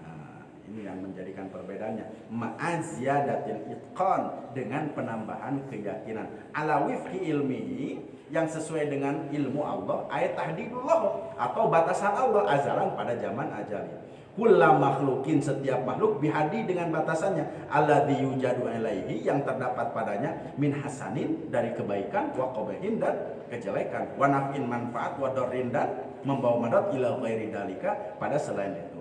Ini yang menjadikan perbedaannya, ma'aziyadatil itqan, dengan penambahan keyakinan, ala wifqi ilmihi, yang sesuai dengan ilmu Allah, ayat tahdidullah, atau batasan Allah azalan pada zaman ajali. Kullu makhlukin, setiap makhluk, bihadi, dengan batasannya, alladzi yujadu ilaihi, yang terdapat padanya, min hasanin, dari kebaikan, wa qabahin, dan kejelekan, wa naf'in, manfaat, wa darrin, dan membawa madarat, ila ghairi dalika, pada selain itu.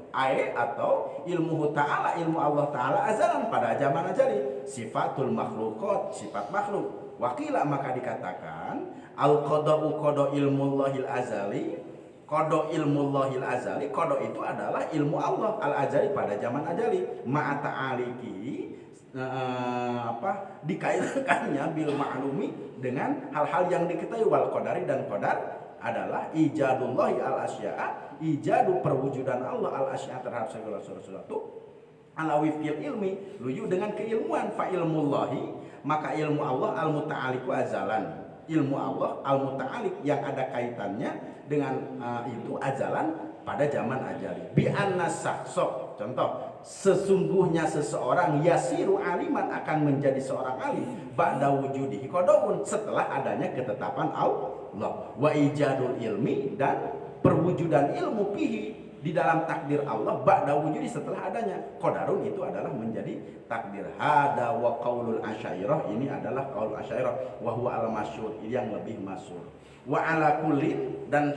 Atau ilmu ta'ala, ilmu Allah ta'ala azalan, pada zaman ajali, sifatul makhlukot, sifat makhluk. Wakila, maka dikatakan al qada'u qada ilmullahil azali, qada ilmullahil azali, qada itu adalah ilmu Allah al azali pada zaman ajali, ma'a ta'aliki, dikaitkannya bil ma'lumi, dengan hal-hal yang diketahui, wal qadari, dan qadar adalah ijadullahi al asya'a, ijadu perwujudan Allah al asya'a terhadap segala sesuatu, ala wifqil ilmi, luyu dengan keilmuan, fa ilmullahi, maka ilmu Allah al muta'aliku azalan, ilmu Allah al muta'alik yang ada kaitannya dengan itu azalan pada zaman ajali. Bi anna sakhso, contoh, sesungguhnya seseorang yasiru aliman, akan menjadi seorang alim, ba'da wujudihi qadaun, setelah adanya ketetapan Allah. Wa ijadul ilmi, dan perwujudan ilmu fihi, di dalam takdir Allah, ba'da wujudi, setelah adanya qadarun, itu adalah menjadi takdir. Hada wa qaulul asy'ariyah, ini adalah qaul asy'ariyah, wa huwa al masyhur, yang lebih masyhur. Wa ala kullin, dan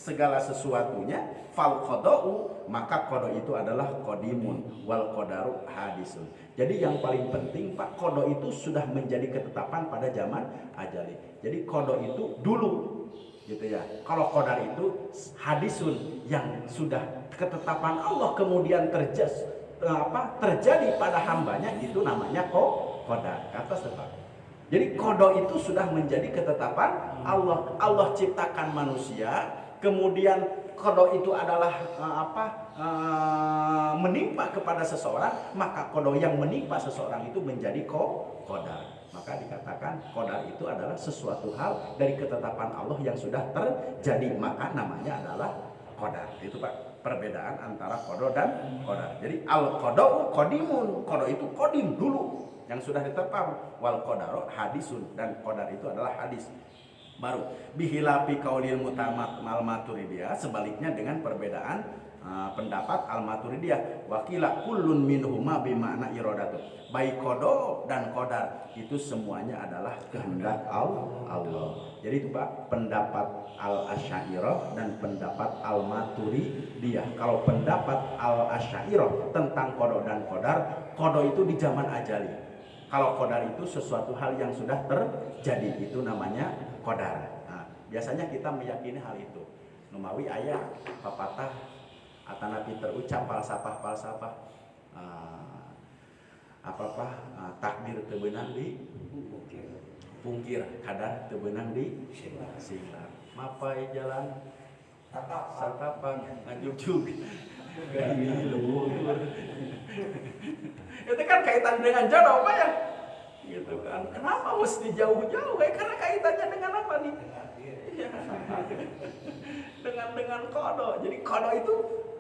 segala sesuatunya, fal qada'u, maka qada itu adalah qadimun, wal qadaru hadisun. Jadi yang paling penting Pak, qada itu sudah menjadi ketetapan pada zaman ajali. Jadi qada itu dulu, gitu ya. Kalau qadar itu hadisun, yang sudah ketetapan Allah kemudian terjadi pada hambanya, itu namanya qadar. Kata sebab. Jadi qada itu sudah menjadi ketetapan Allah. Allah ciptakan manusia, kemudian qada itu adalah menimpa kepada seseorang, maka qada yang menimpa seseorang itu menjadi qadar. Maka dikatakan qadar itu adalah sesuatu hal dari ketetapan Allah yang sudah terjadi, maka namanya adalah qadar. Itu Pak. perbedaan antara kodo dan kodar. Jadi al kodo kodimun, kodo itu kodim dulu yang sudah ditetapkan, wal kodaro hadisun, dan kodar itu adalah hadis baru. Bihilapi kaulil mutamat mal maturidiyah, sebaliknya dengan perbedaan pendapat al maturidiyah. Wakila kullun minhuma bimakna irodatu, baik kodo dan kodar itu semuanya adalah kehendak Allah. Jadi itu Pak, pendapat al asyairah dan pendapat al maturidiyah. Kalau pendapat al asyairah tentang kodo dan kodar, kodo itu di zaman ajali, kalau kodar itu sesuatu hal yang sudah terjadi, itu namanya kodar. Nah, biasanya kita meyakini hal itu. Numawi ayah papatah atanapi terucap falsafah takdir teu beunang di pungkir, kadar teu beunang di silar. Mapai jalan satapan ngajugjug gani luhur. Itu kan kaitan dengan jodoh Pak ya. Gitu kan. Kenapa mesti jauh-jauh? Karena kaitannya dengan apa nih? Dengan kodo. Jadi kodo itu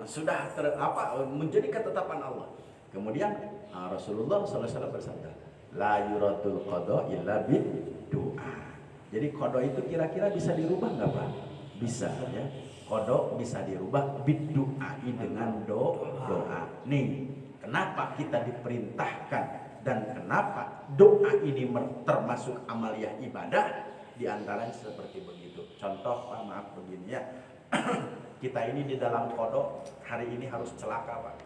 sudah menjadi ketetapan Allah. Kemudian Rasulullah SAW bersabda, la yuradul kodo illa bid doa. Jadi kodo itu kira-kira bisa dirubah nggak Pak? Bisa ya. Kodo bisa dirubah bid doa, dengan doa. Nih, kenapa kita diperintahkan dan kenapa doa ini termasuk amaliyah ibadah? Di antaranya seperti begitu. Contoh Pak, maaf begini ya. Kita ini di dalam kodo hari ini harus celaka Pak.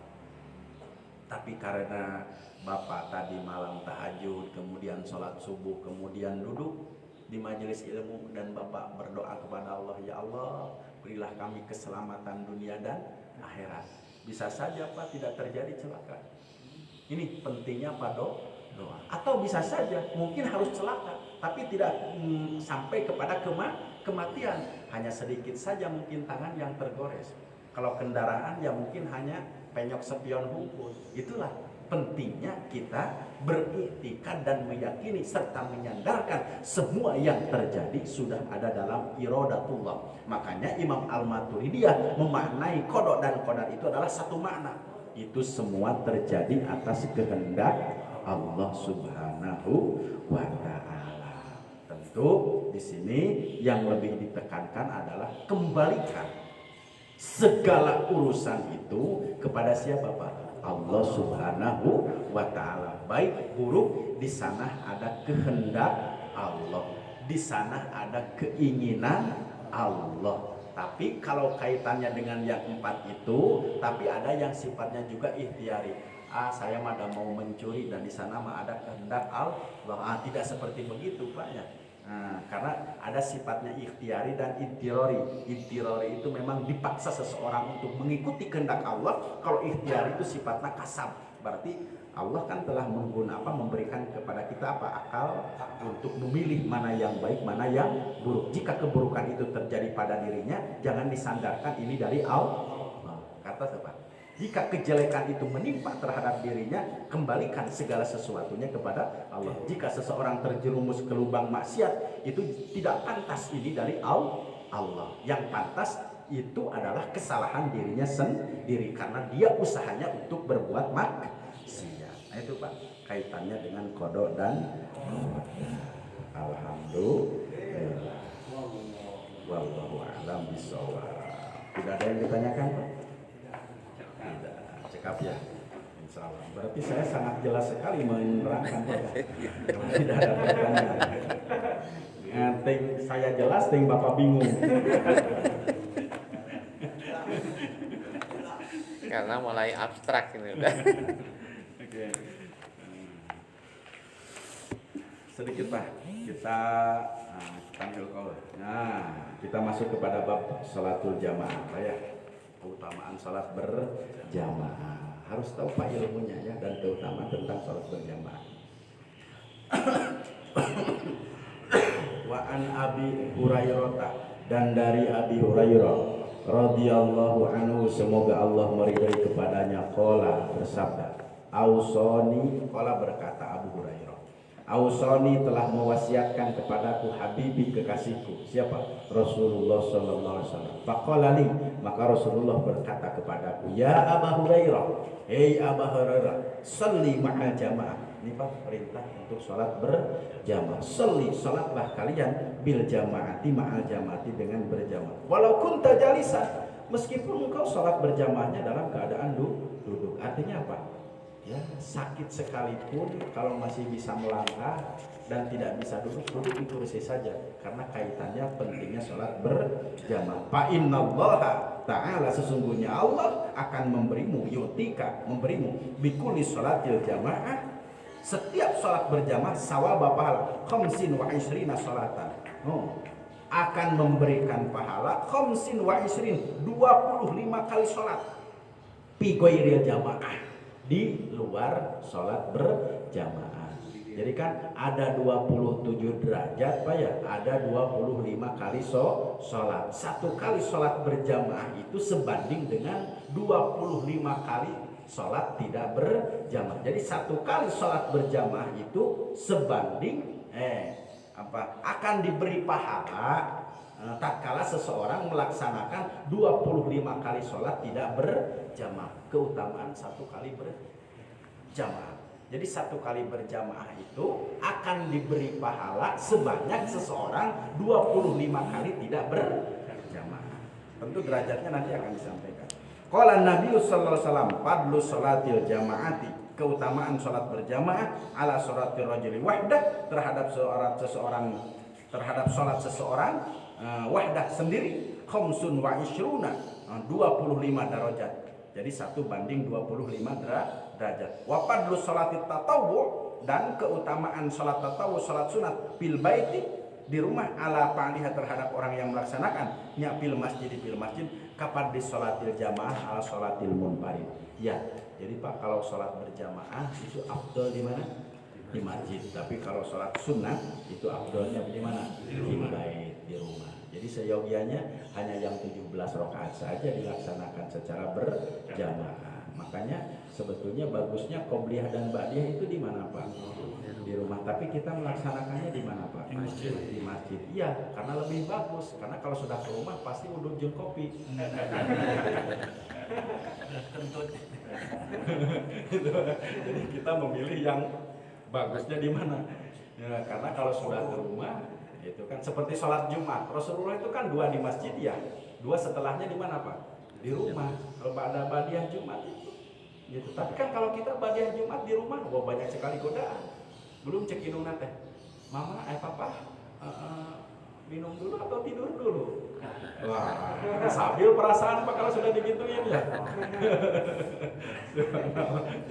Tapi karena Bapak tadi malam tahajud, kemudian sholat subuh, kemudian duduk di majelis ilmu dan Bapak berdoa kepada Allah, ya Allah berilah kami keselamatan dunia dan akhirat. Bisa saja Pak tidak terjadi celaka. Ini pentingnya Pak doa. Atau bisa saja mungkin harus celaka, tapi tidak sampai kepada kematian. Hanya sedikit saja mungkin tangan yang tergores. Kalau kendaraan ya mungkin hanya penyok spion hukum. Itulah pentingnya kita beriktikad dan meyakini serta menyandarkan semua yang terjadi sudah ada dalam iradatullah. Makanya Imam Al-Maturidiyah memaknai kodok dan kodar itu adalah satu makna. Itu semua terjadi atas kehendak Allah Subhanahu wa Ta'ala. Tentu di sini yang lebih ditekankan adalah kembalikan segala urusan itu kepada siapa Pak? Allah Subhanahu wa Ta'ala. Baik buruk, di sana ada kehendak Allah, di sana ada keinginan Allah. Tapi kalau kaitannya dengan yang empat itu, tapi ada yang sifatnya juga ikhtiari. Saya mah mau mencuri dan di sana mah ada kehendak Allah. Tidak seperti begitu Pak ya. Karena ada sifatnya ikhtiari dan intirori. Intirori itu memang dipaksa seseorang untuk mengikuti kehendak Allah. Kalau ikhtiari itu sifatnya kasab. Berarti Allah kan telah memberikan kepada kita akal untuk memilih mana yang baik, mana yang buruk. Jika keburukan itu terjadi pada dirinya, jangan disandarkan ini dari Allah. Kata siapa? Jika kejelekan itu menimpa terhadap dirinya, kembalikan segala sesuatunya kepada Allah. Jika seseorang terjerumus ke lubang maksiat, itu tidak pantas ini dari Allah. Yang pantas itu adalah kesalahan dirinya sendiri, karena dia usahanya untuk berbuat maksiat. Nah itu Pak, kaitannya dengan kodok dan alhamdulillah. Wallahu a'lam bishawab. Tidak ada yang ditanyakan Pak? Cekap ya, insya Allah. Berarti saya sangat jelas sekali menerangkan tidak ada pertanyaan. Ting saya jelas, ting Bapak bingung. Karena mulai abstrak ini udah. Oke. Sedikit Pak, kita panggil call. Nah, kita masuk kepada bab salatul jamaah Pak ya. Keutamaan salat berjamaah. Harus tahu Pak ilmunya ya, dan keutamaan tentang salat berjamaah. Wa an Abi Hurairah, dan dari Abi Hurairah radhiyallahu anhu, semoga Allah meridai kepadanya, qala bersabda, ausoni, qala berkata Abu Hurairah, Ausoni telah mewasiatkan kepadaku habibi kekasihku. Siapa? Rasulullah sallallahu alaihi wasallam. Faqala li, maka Rasulullah berkata kepadaku, ya Abu Hurairah, hei Abu Hurairah, salli ma'al jamaah. Ini Pak perintah untuk sholat berjamaah. Salli, sholatlah kalian bil jamaati ma'al jamaati, dengan berjamaah. Walau kunta jalisan, meskipun engkau sholat berjamaahnya dalam keadaan duduk. Artinya apa? Ya, sakit sekalipun kalau masih bisa melangkah dan tidak bisa duduk di kursi saja, karena kaitannya pentingnya sholat berjamaah. Fa innallaha ta'ala, sesungguhnya Allah akan memberimu, yutika, memberimu bikulli sholatil jamaah, setiap sholat berjamaah sawaba pahala 25 sholatan. Akan memberikan pahala 25 kali sholat fi ghairil jamaah, di luar sholat berjamaah. Jadi kan ada 27 derajat Pak ya, ada 25 kali sholat. Satu kali sholat berjamaah itu sebanding dengan 25 kali sholat tidak berjamaah. Jadi satu kali sholat berjamaah itu sebanding akan diberi pahala tatkala seseorang melaksanakan 25 kali sholat tidak berjamaah. Keutamaan satu kali berjamaah. Jadi satu kali berjamaah itu akan diberi pahala sebanyak seseorang 25 kali tidak berjamaah. Tentu derajatnya nanti akan disampaikan. Qala Nabi sallallahu alaihi wasallam, fadlu sholatil jamaati, keutamaan sholat berjamaah ala sholatir rajuli wahdah, terhadap sholat seseorang wahdah sendiri, khamsun wa ishruna, 25 darajat. Jadi 1 banding 25 derajat. Wa fadlu sholatit tatawwu, dan keutamaan sholat tatawwu, sholat sunat bil baiti, di rumah, ala fa'liha, terhadap orang yang melaksanakan nya fil masjid, kapan di sholatil jamaah ala sholatil munfarid. Ya, jadi Pak, kalau sholat berjamaah itu afdol di mana? Di masjid. Tapi kalau sholat sunnah itu afdolnya di mana? Di bait, di rumah. Jadi seyogianya hanya yang 17 rakaat saja dilaksanakan secara berjamaah. Makanya sebetulnya bagusnya qobliyah dan ba'diyah itu di mana Pak? Di rumah. Tapi kita melaksanakannya di mana Pak? Di masjid. Di masjid. Iya, karena lebih bagus. Karena kalau sudah ke rumah pasti uduk jeung kopi. Kentut. Jadi kita memilih yang bagusnya di mana? Ya, karena kalau sudah ke rumah itu kan seperti sholat Jumat. Rasulullah itu kan 2 di masjid ya. 2 setelahnya di mana Pak? Di rumah. Kalau ada badiah Jumat itu. Gitu. Tapi kan kalau kita badiah Jumat di rumah, wah banyak sekali godaan. Belum cek indungna teh. Mama, papa, minum dulu atau tidur dulu? Wah, sambil perasaan Pak kalau sudah digituin ya.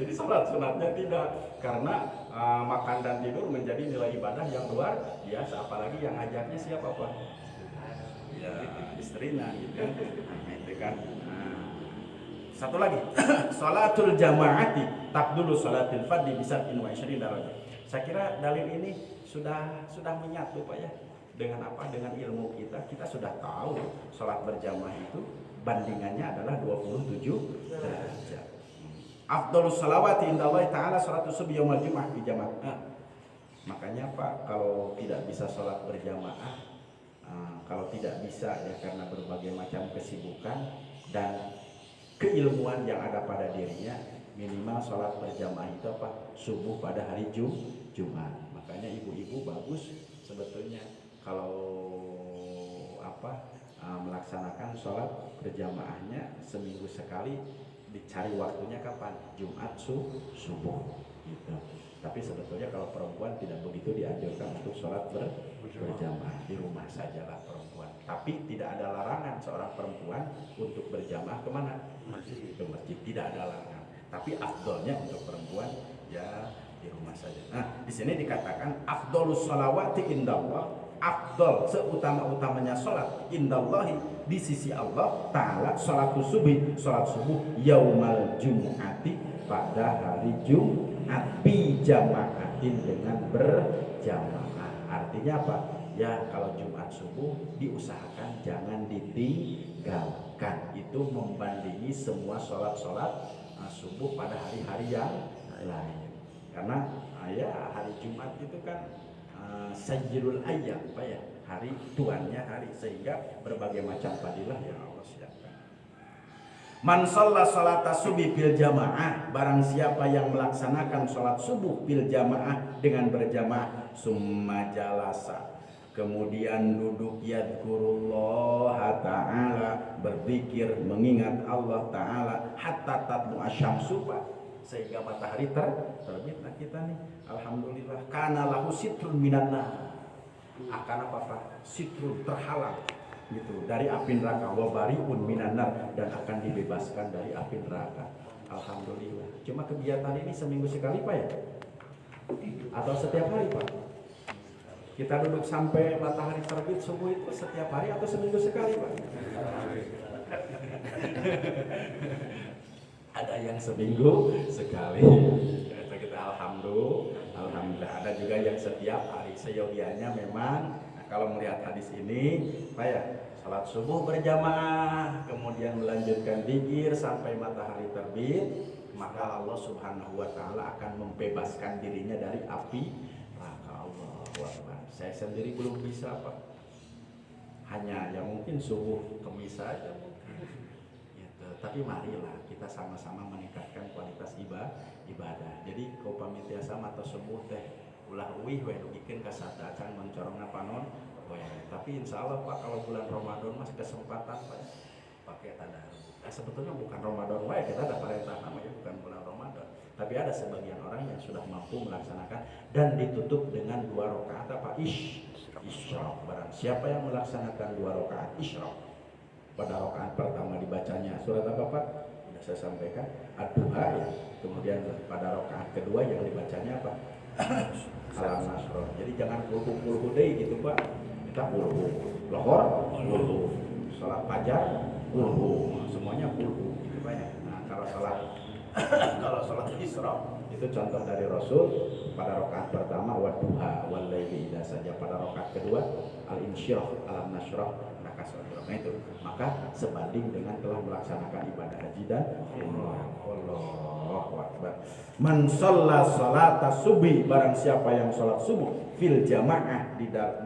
Jadi sholat sunatnya tidak, karena makan dan tidur menjadi nilai ibadah yang luar biasa. Apalagi yang ngajaknya siapa Pak? Ya, istrinya gitu kan. Itu kan. Satu lagi, sholatul jamaati tabdulu sholatil fardhi bisa 20 darajat. Saya kira dalil ini sudah menyatu Pak ya. Dengan apa? Dengan ilmu kita sudah tahu sholat berjamaah itu bandingannya adalah 27 derajat. Afdhalus shalawati indallahi ta'ala sholatus subhi yaumil jumu'ah fi jamaah. Makanya Pak, kalau tidak bisa sholat berjamaah, kalau tidak bisa ya karena berbagai macam kesibukan dan keilmuan yang ada pada dirinya, minimal sholat berjamaah itu apa? Subuh pada hari Jumat. Makanya ibu-ibu bagus sebetulnya kalau melaksanakan sholat berjamaahnya seminggu sekali, dicari waktunya kapan? Jumat subuh gitu. Tapi sebetulnya kalau perempuan tidak begitu dianjurkan untuk sholat berjamaah, di rumah sajalah perempuan. Tapi tidak ada larangan seorang perempuan untuk berjamaah kemana? Ke masjid, tidak ada larangan. Tapi afdolnya untuk perempuan ya di rumah saja. Nah, di sini dikatakan afdolus sholawati indallah, afdol seutama-utamanya sholat indallahi, di sisi Allah Ta'ala, sholatus subuh, sholat subuh yaumal jumu'ati, pada hari Jumat, bi jama'atin, dengan berjamaah. Artinya apa? Ya kalau Jumat subuh diusahakan jangan ditinggalkan. Itu membandingi semua sholat subuh pada hari-hari yang lain. Karena ya hari Jumat itu kan sayyidul ayyam, apa ya? Hari tuannya hari, sehingga berbagai macam fadilah yang Allah siapkan. Man shalla salata subuh bil jamaah, barang siapa yang melaksanakan salat subuh bil jamaah dengan berjamaah, summa jalasa, kemudian duduk, yadkurullah ta'ala, berzikir mengingat Allah ta'ala, hatta tatlu asyamsu, sehingga matahari terbit. Nah kita nih alhamdulillah, kana lahu sitrun minan nar, akan apa sitrun, terhalang gitu dari api neraka, wa bariun minan nar, dan akan dibebaskan dari api neraka. Alhamdulillah. Cuma kegiatan ini seminggu sekali Pak ya? Atau setiap hari Pak? Kita duduk sampai matahari terbit subuh itu setiap hari atau seminggu sekali Pak? Ada yang seminggu sekali. Kita alhamdulillah. Ada juga yang setiap hari. Seyogianya memang, nah, kalau melihat hadis ini, Pak ya, salat subuh berjamaah, kemudian melanjutkan zikir sampai matahari terbit, maka Allah Subhanahu wa taala akan membebaskan dirinya dari api neraka. Allahu Akbar. Saya sendiri belum bisa Pak. Hanya ya mungkin subuh kemis saja mungkin. Gitu. Tapi marilah kita sama-sama meningkatkan kualitas ibadah. Jadi kau pamitiasa mata subuh teh ulah uih we dugikeun ka sadacan mencorongna panon. Tapi insya Allah Pak, kalau bulan Ramadan mas kesempatan Pak pakai tadarus. Sebetulnya bukan Ramadan wae, kita ada perintah nama ya, bukan bulan Ramadan. Tapi ada sebagian orang yang sudah mampu melaksanakan dan ditutup dengan 2 rakaat apa? Isyraq. Barang siapa yang melaksanakan 2 rakaat isyraq, pada rakaat pertama dibacanya surat apa Pak? Sudah saya sampaikan, ad-duha ya. Kemudian pada rakaat kedua yang dibacanya apa? Alam Nasr. Jadi jangan puluh deui gitu Pak. Kita puluh lohor, puluh salat fajar, puluh semuanya puluh gitu Pak ya. Nah, kalau salat Isra itu contoh dari Rasul pada rakaat pertama wadduha wal laili idza saja, pada rakaat kedua al-insyirah alam nasrah nakasrah. Nah itu maka sebanding dengan telah melaksanakan ibadah haji dan umrah. Allahu akbar. Man shalla salata subuh, barang siapa yang salat subuh fil jamaah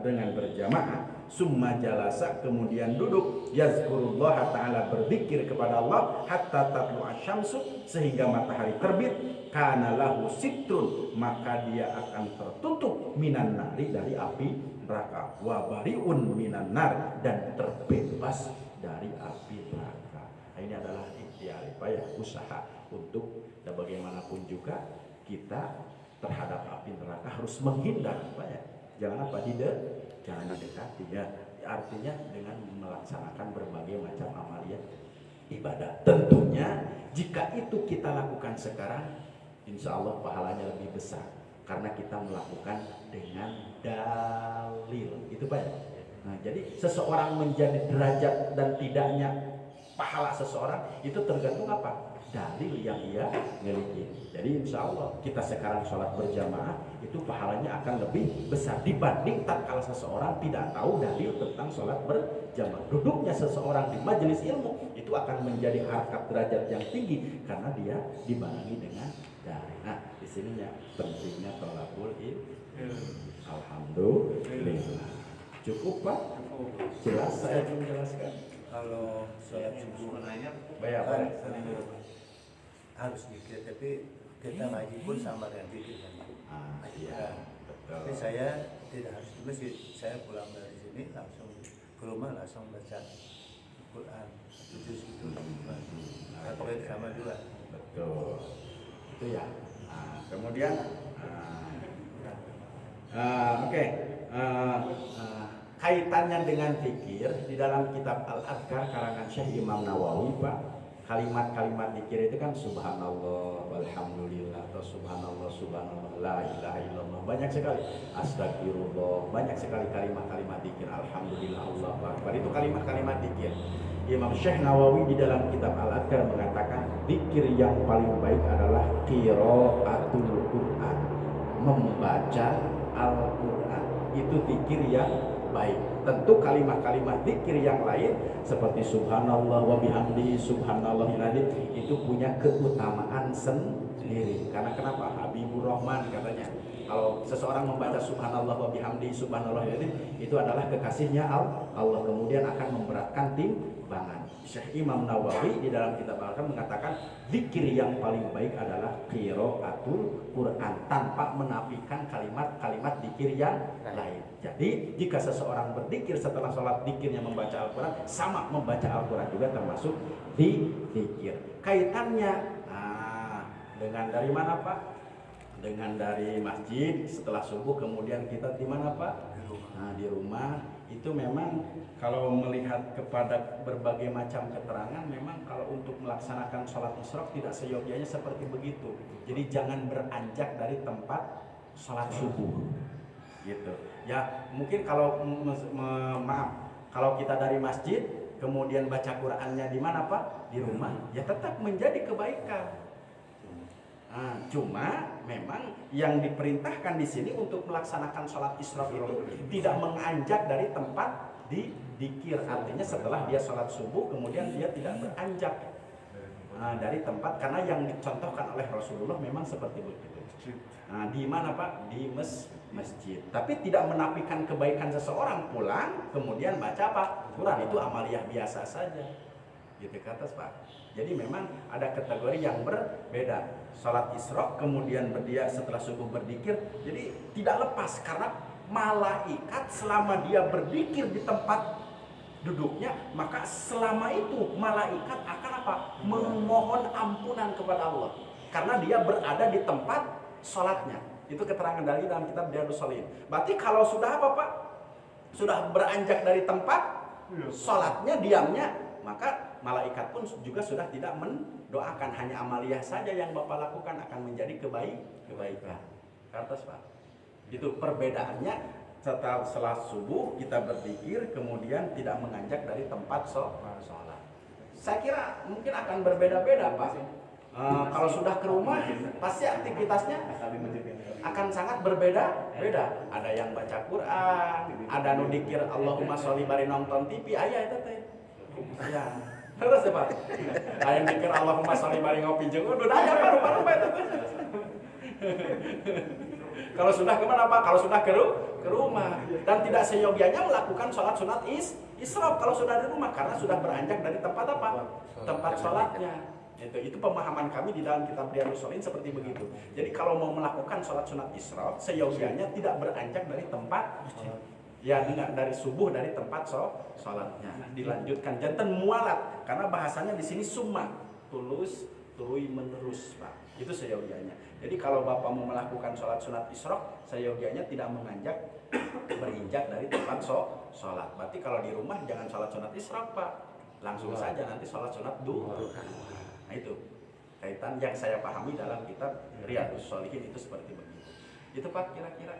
dengan berjamaah, summa jalasa, kemudian duduk, yazkurullah ta'ala, berzikir kepada Allah, hatta tatlu asyamsu, sehingga matahari terbit, kana lahu sitrun, maka dia akan tertutup minan nari, dari api neraka, wa bariun minan nar, dan terbebas dari api neraka. Ini adalah ikhtiar ya, usaha untuk dan bagaimanapun juga kita terhadap api neraka harus menghindar ya. Jangan apa jangan didekati ya. Artinya dengan melaksanakan berbagai macam amalia ibadah. Tentunya jika itu kita lakukan sekarang, insya Allah pahalanya lebih besar karena kita melakukan dengan dalil. Itu Pak ya. Nah, jadi seseorang menjadi derajat dan tidaknya pahala seseorang itu tergantung apa? Dalil yang ia miliki. Jadi insya Allah kita sekarang sholat berjamaah itu pahalanya akan lebih besar dibanding tatkala seseorang tidak tahu dalil tentang sholat berjamaah. Duduknya seseorang di majelis ilmu itu akan menjadi harkat derajat yang tinggi karena dia dibarengi dengan dalil. Nah di sininya pentingnya thalabul ilm. Alhamdulillah. Cukup Pak? Jelas saya menjelaskan. Kalau sholat subuh nanya Bayar Pak. harus zikir, tapi kita ngaji pun sama dengan zikir kan. Iya, betul. Tapi saya tidak harus di masjid, saya pulang dari sini langsung ke rumah langsung baca Quran juz itu. Pokoknya sama juga. Betul. Itu ya. Nah, kemudian oke. Kaitannya dengan zikir di dalam kitab Al-Adhkar karangan Syekh Imam Nawawi Pak. Kalimat-kalimat zikir itu kan subhanallah walhamdulillah atau subhanallah la ilaha illallah, banyak sekali, astagfirullah, banyak sekali kalimat-kalimat zikir, alhamdulillah, Allahu akbar, itu kalimat-kalimat zikir. Imam Syekh Nawawi di dalam kitab Al-Adhkar mengatakan zikir yang paling baik adalah qiraatul Quran, membaca Al-Quran. Itu zikir yang baik. Tentu kalimat-kalimat zikir yang lain seperti subhanallah wa bihamdi subhanallahil azim itu punya keutamaan sendiri. Karena kenapa? Habibur Rahman katanya, kalau seseorang membaca subhanallah wa bihamdi subhanallahil azim itu adalah kekasihnya Allah, kemudian akan memberatkan timbangan. Syekh Imam Nawawi di dalam kitab Al-Qalam mengatakan zikir yang paling baik adalah qiraatul Quran tanpa menafikan kalimat-kalimat zikir yang lain. Jadi jika seseorang berzikir setelah sholat, zikirnya membaca Al-Quran, sama membaca Al-Quran juga termasuk zikir. Kaitannya dengan dari mana Pak? Dengan dari masjid setelah subuh, kemudian kita di mana Pak? Di rumah. Itu memang kalau melihat kepada berbagai macam keterangan, memang kalau untuk melaksanakan sholat isyraq tidak seyogyanya seperti begitu. Jadi jangan beranjak dari tempat sholat subuh, gitu. Ya mungkin kalau maaf, kalau kita dari masjid kemudian baca Qurannya di mana Pak? Di rumah, ya tetap menjadi kebaikan. Cuma memang yang diperintahkan di sini untuk melaksanakan sholat isyraq itu tidak menganjak dari tempat di dzikir, artinya setelah dia sholat subuh kemudian dia tidak beranjak dari tempat, karena yang dicontohkan oleh Rasulullah memang seperti begitu. Di mana Pak? Di masjid. Tapi tidak menafikan kebaikan seseorang pulang kemudian baca apa? Quran, itu amaliyah biasa saja. Gitu kata Pak. Jadi memang ada kategori yang berbeda. Salat isyraq kemudian dia setelah subuh berzikir, jadi tidak lepas karena malaikat selama dia berzikir di tempat duduknya, maka selama itu malaikat akan apa? Memohon ampunan kepada Allah karena dia berada di tempat sholatnya. Itu keterangan dari dalam kitab Riyadhus Shalihin. Berarti kalau sudah apa Pak? Sudah beranjak dari tempat sholatnya, diamnya, maka malaikat pun juga sudah tidak mendoakan, hanya amaliyah saja yang Bapak lakukan akan menjadi kebaikan. Kartas Pak. Itu perbedaannya, setelah subuh kita berzikir kemudian tidak menganjak dari tempat sholat. Saya kira mungkin akan berbeda-beda Pak. Kalau sudah ke rumah pasti aktivitasnya akan sangat berbeda-beda. Ada yang baca Quran, ada nudikir Allahumma sholli bari nonton TV, ayah itu teh. Ya. Terus ya Pak. Ada yang dikir Allahumma sholli bari ngopi jeung udah aja baru itu. Kalau sudah kemana Pak? Kalau sudah ke rumah dan tidak seyogianya melakukan sholat sunat isyraq kalau sudah di rumah karena sudah beranjak dari tempat apa? Tempat sholatnya. Itu pemahaman kami di dalam kitab Riyadhus Shalihin seperti begitu. Jadi kalau mau melakukan sholat sunat isyraq, seyogianya tidak beranjak dari tempat, ya dari subuh dari tempat sholatnya. Dilanjutkan janten mualat karena bahasanya di sini summa, tulus, turui menerus Pak. Itu seyogianya. Jadi kalau Bapak mau melakukan sholat sunat isyraq, seyogianya tidak menganjak berinjak dari tempat sholat. Berarti kalau di rumah jangan sholat sunat isyraq Pak, langsung saja nanti sholat sunat duha. Nah itu kaitan yang saya pahami dalam kitab Riyadhus Shalihin itu seperti begitu. Itu Pak kira-kira.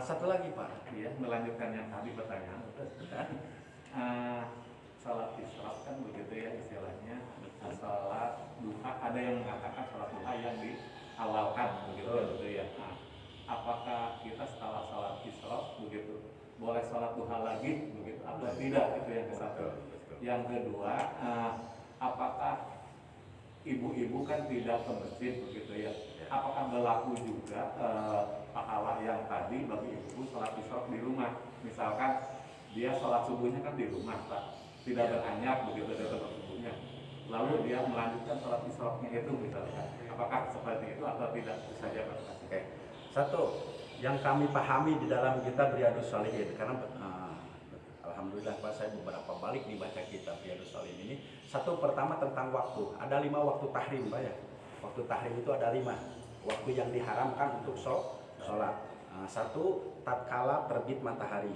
Satu lagi Pak. Ya, melanjutkan yang tadi pertanyaan. Salat isyraq kan begitu ya istilahnya. Salat duha, ada yang mengatakan salat duha yang diawalkan begitu ya. Apakah kita setelah salat isyraq begitu boleh salat duha lagi begitu atau tidak, itu yang satu. Yang kedua, apakah ibu-ibu kan tidak ke masjid begitu ya? Apakah berlaku juga pahala yang tadi bagi ibu salat isyraq di rumah? Misalkan dia salat subuhnya kan di rumah Pak, tidak beranjak begitu dari salat subuhnya, lalu dia melanjutkan salat isyraqnya itu misalnya, apakah seperti itu atau tidak? Saja Pak. Oke. Satu yang kami pahami di dalam kitab Riyadhus Shalihin, karena alhamdulillah Pak, saya beberapa balik dibaca kitab Riyadhus Shalihin ini. Satu, pertama tentang waktu. Ada 5 waktu tahrim Pak ya. Waktu tahrim itu ada 5 waktu yang diharamkan untuk sholat. Satu, tatkala terbit matahari,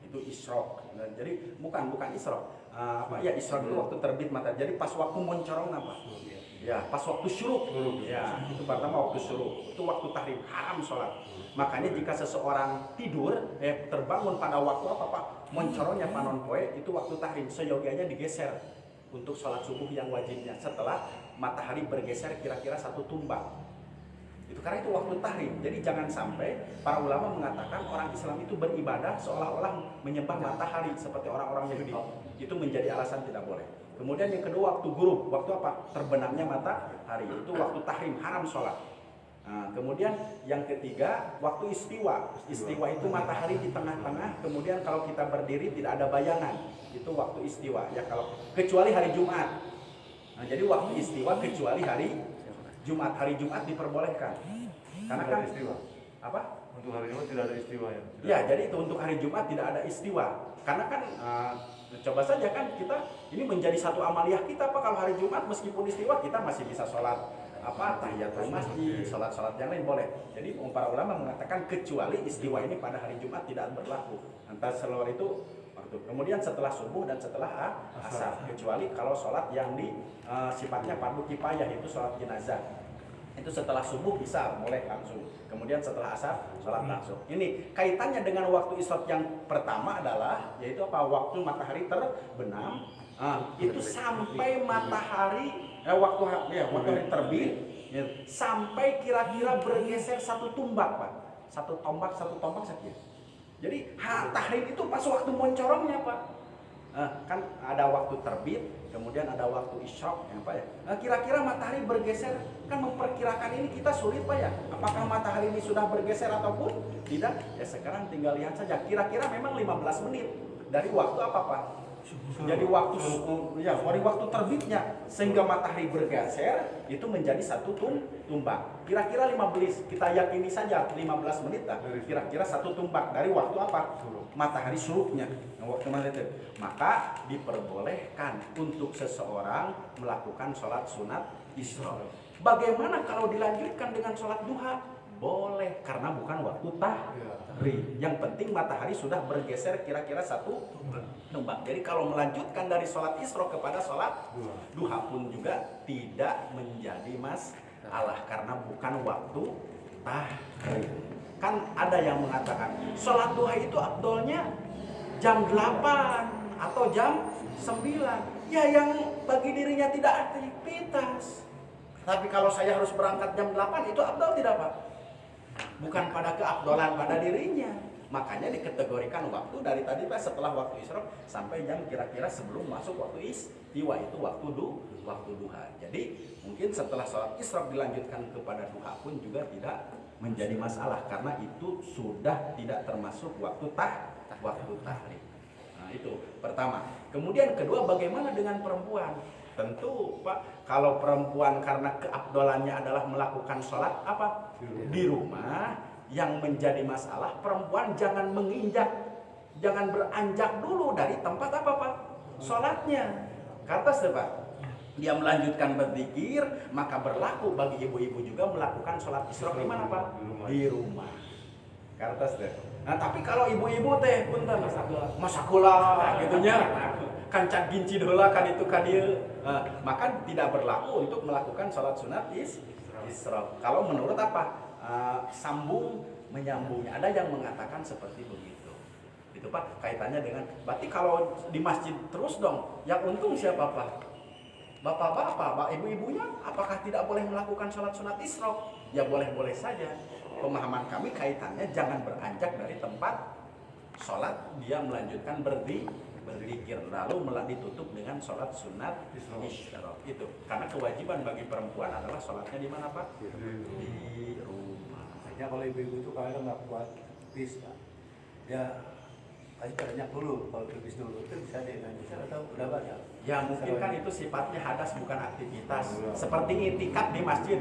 itu isyraq. Jadi bukan isyraq. Isyraq itu waktu terbit matahari. Jadi pas waktu mencorong apa? Ya, pas waktu syuruk. Ya, itu pertama waktu syuruk. Itu waktu tahrim, haram sholat. Makanya jika seseorang tidur, terbangun pada waktu apa Pak? Mencorongnya panon poe, itu waktu tahrim. Seyogianya digeser untuk sholat subuh yang wajibnya setelah matahari bergeser kira-kira 1 tumbang. Itu karena itu waktu tahrim. Jadi jangan sampai para ulama mengatakan orang Islam itu beribadah seolah-olah menyembah matahari seperti orang-orang Yahudi. Itu menjadi alasan tidak boleh. Kemudian yang kedua waktu ghurub, waktu apa? Terbenamnya matahari. Itu waktu tahrim, haram sholat. Nah, kemudian yang ketiga waktu istiwa. Istiwa itu matahari di tengah-tengah. Kemudian kalau kita berdiri tidak ada bayangan. Itu waktu istiwa. Ya kalau kecuali hari Jumat. Nah, jadi waktu istiwa kecuali hari Jumat. Hari Jumat diperbolehkan. Karena kan istiwa. Apa? Untuk hari Jumat tidak ada istiwa ya. Ya, jadi itu untuk hari Jumat tidak ada istiwa. Karena kan coba saja kan kita ini menjadi satu amaliyah kita Pak, kalau hari Jumat meskipun istiwa kita masih bisa sholat tahiyatul masjid, sholat yang lain boleh. Jadi para ulama mengatakan kecuali istiwa ini pada hari Jumat tidak berlaku. Antara seluruh itu waktu. Kemudian setelah subuh dan setelah asar, kecuali kalau sholat yang sifatnya fardu kifayah itu sholat jenazah. Itu setelah subuh bisa boleh langsung. Kemudian setelah asar sholat langsung. Ini kaitannya dengan waktu isyraq yang pertama adalah yaitu apa? Waktu matahari terbenam. Itu sampai matahari waktu hari terbit ya, sampai kira-kira bergeser satu tombak Pak. Satu tombak sakit. Jadi tahrim itu pas waktu mencorongnya Pak. Kan ada waktu terbit, kemudian ada waktu isyraq ya Pak ya. Kira-kira matahari bergeser, kan memperkirakan ini kita sulit Pak ya. Apakah matahari ini sudah bergeser ataupun tidak? Ya sekarang tinggal lihat saja. Kira-kira memang 15 menit dari waktu apa Pak? Jadi dari waktu terbitnya sehingga matahari bergeser itu menjadi satu tumbak. Kira-kira 15, kita yakini saja 15 menit lah. Kira-kira satu tumbak dari waktu apa? Matahari surupnya. Waktu mana itu? Maka diperbolehkan untuk seseorang melakukan sholat sunat isyraq. Bagaimana kalau dilanjutkan dengan sholat duha? Boleh, karena bukan waktu tahrim. Yang penting matahari sudah bergeser kira-kira satu tumbak. Jadi kalau melanjutkan dari sholat isyraq kepada sholat duha pun juga tidak menjadi masalah karena bukan waktu tahrim. Kan ada yang mengatakan sholat duha itu afdolnya jam 8 atau jam 9. Ya yang bagi dirinya tidak aktivitas. Tapi kalau saya harus berangkat jam 8 itu afdol tidak Pak? Bukan pada keafdolan pada dirinya. Makanya dikategorikan waktu dari tadi Pak setelah waktu isyraq sampai jam kira-kira sebelum masuk waktu istiwa itu waktu duha. Jadi mungkin setelah sholat isyraq dilanjutkan kepada duha pun juga tidak menjadi masalah karena itu sudah tidak termasuk waktu tahrim. Nah itu pertama. Kemudian kedua, bagaimana dengan perempuan? Tentu Pak, kalau perempuan karena keafdolannya adalah melakukan sholat apa? Di rumah, yang menjadi masalah perempuan jangan beranjak dulu dari tempat apa Pak? Sholatnya. Kata Pak, dia melanjutkan berzikir, maka berlaku bagi ibu-ibu juga melakukan sholat isyraq di mana Pak? Di rumah. Kata Nah tapi kalau ibu-ibu teh punten masakula gitunya kancan ginci dola kan itu kadir maka tidak berlaku untuk melakukan sholat sunat isyraq. Kalau menurut apa? Sambung menyambungnya. Ada yang mengatakan seperti begitu. Itu Pak kaitannya dengan berarti kalau di masjid terus dong yang untung siapa Pak? Bapak-bapak, ibu-ibunya apakah tidak boleh melakukan sholat sunat isyraq? Ya boleh-boleh saja. Pemahaman kami kaitannya jangan beranjak dari tempat sholat, dia melanjutkan berzikir lalu ditutup dengan sholat sunat isyraq itu. Karena kewajiban bagi perempuan adalah sholatnya di mana Pak? Di rumah. Hanya kalau ibu-ibu itu kalau nggak kuat pipis, ya pasti banyak dulu. Kalau pipis dulu itu bisa dilanjutkan atau udah banyak? Ya mungkin kan itu sifatnya hadas bukan aktivitas. Seperti itikaf di masjid.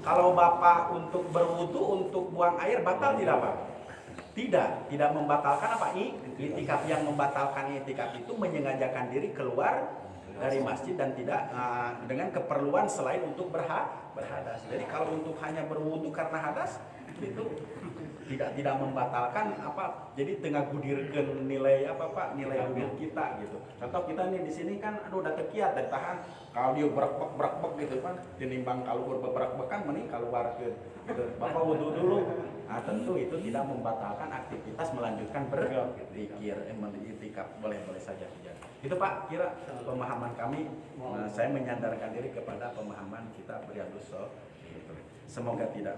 Kalau Bapak untuk berwudu untuk buang air batal tidak Pak? Tidak membatalkan apa? Itikaf. Yang membatalkan itikaf itu menyengajakan diri keluar dari masjid dan tidak dengan keperluan selain untuk berhadas. Jadi kalau untuk hanya berwudu karena hadas itu tidak membatalkan apa? Jadi tengah gudirkeun nilai apa Pak? Nilai wudu kita gitu. Contoh kita nih di sini kan udah tekiat dan tahan kalau dia berak-berak gitu kan dinimbang kalau berak-berak mending keluarkeun gitu. Bapak wudu dulu. Nah, tentu itu tidak membatalkan aktivitas melanjutkan berzikir, itikaf boleh-boleh saja terjadi. Itu Pak, kira pemahaman kami saya menyandarkan diri kepada pemahaman kita Riyadhus Shalihin. Semoga tidak.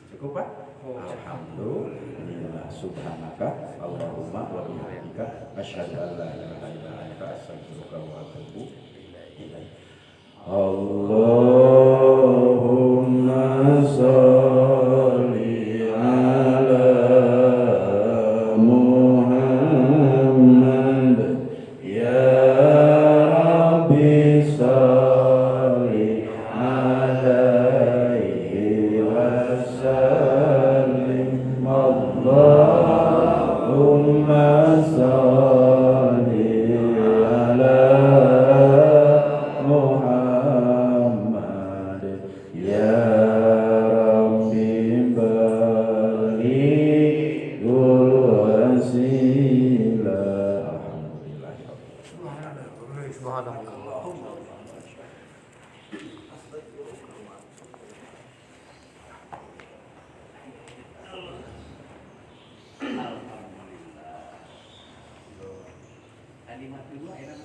Cukup Pak? Alhamdulillah. Subhanaka Allahumma wa bihamdika asyhadu an la ilaha illa anta astaghfiruka wa atubu ilaik. Allahumma sholli ala Muhammad ya Rabbi sholli alaihi wasallim. Allahumma sholli ala Muhammad ya Rabbi balighul wasilah. Alhamdulillah. Kalimat kedua enak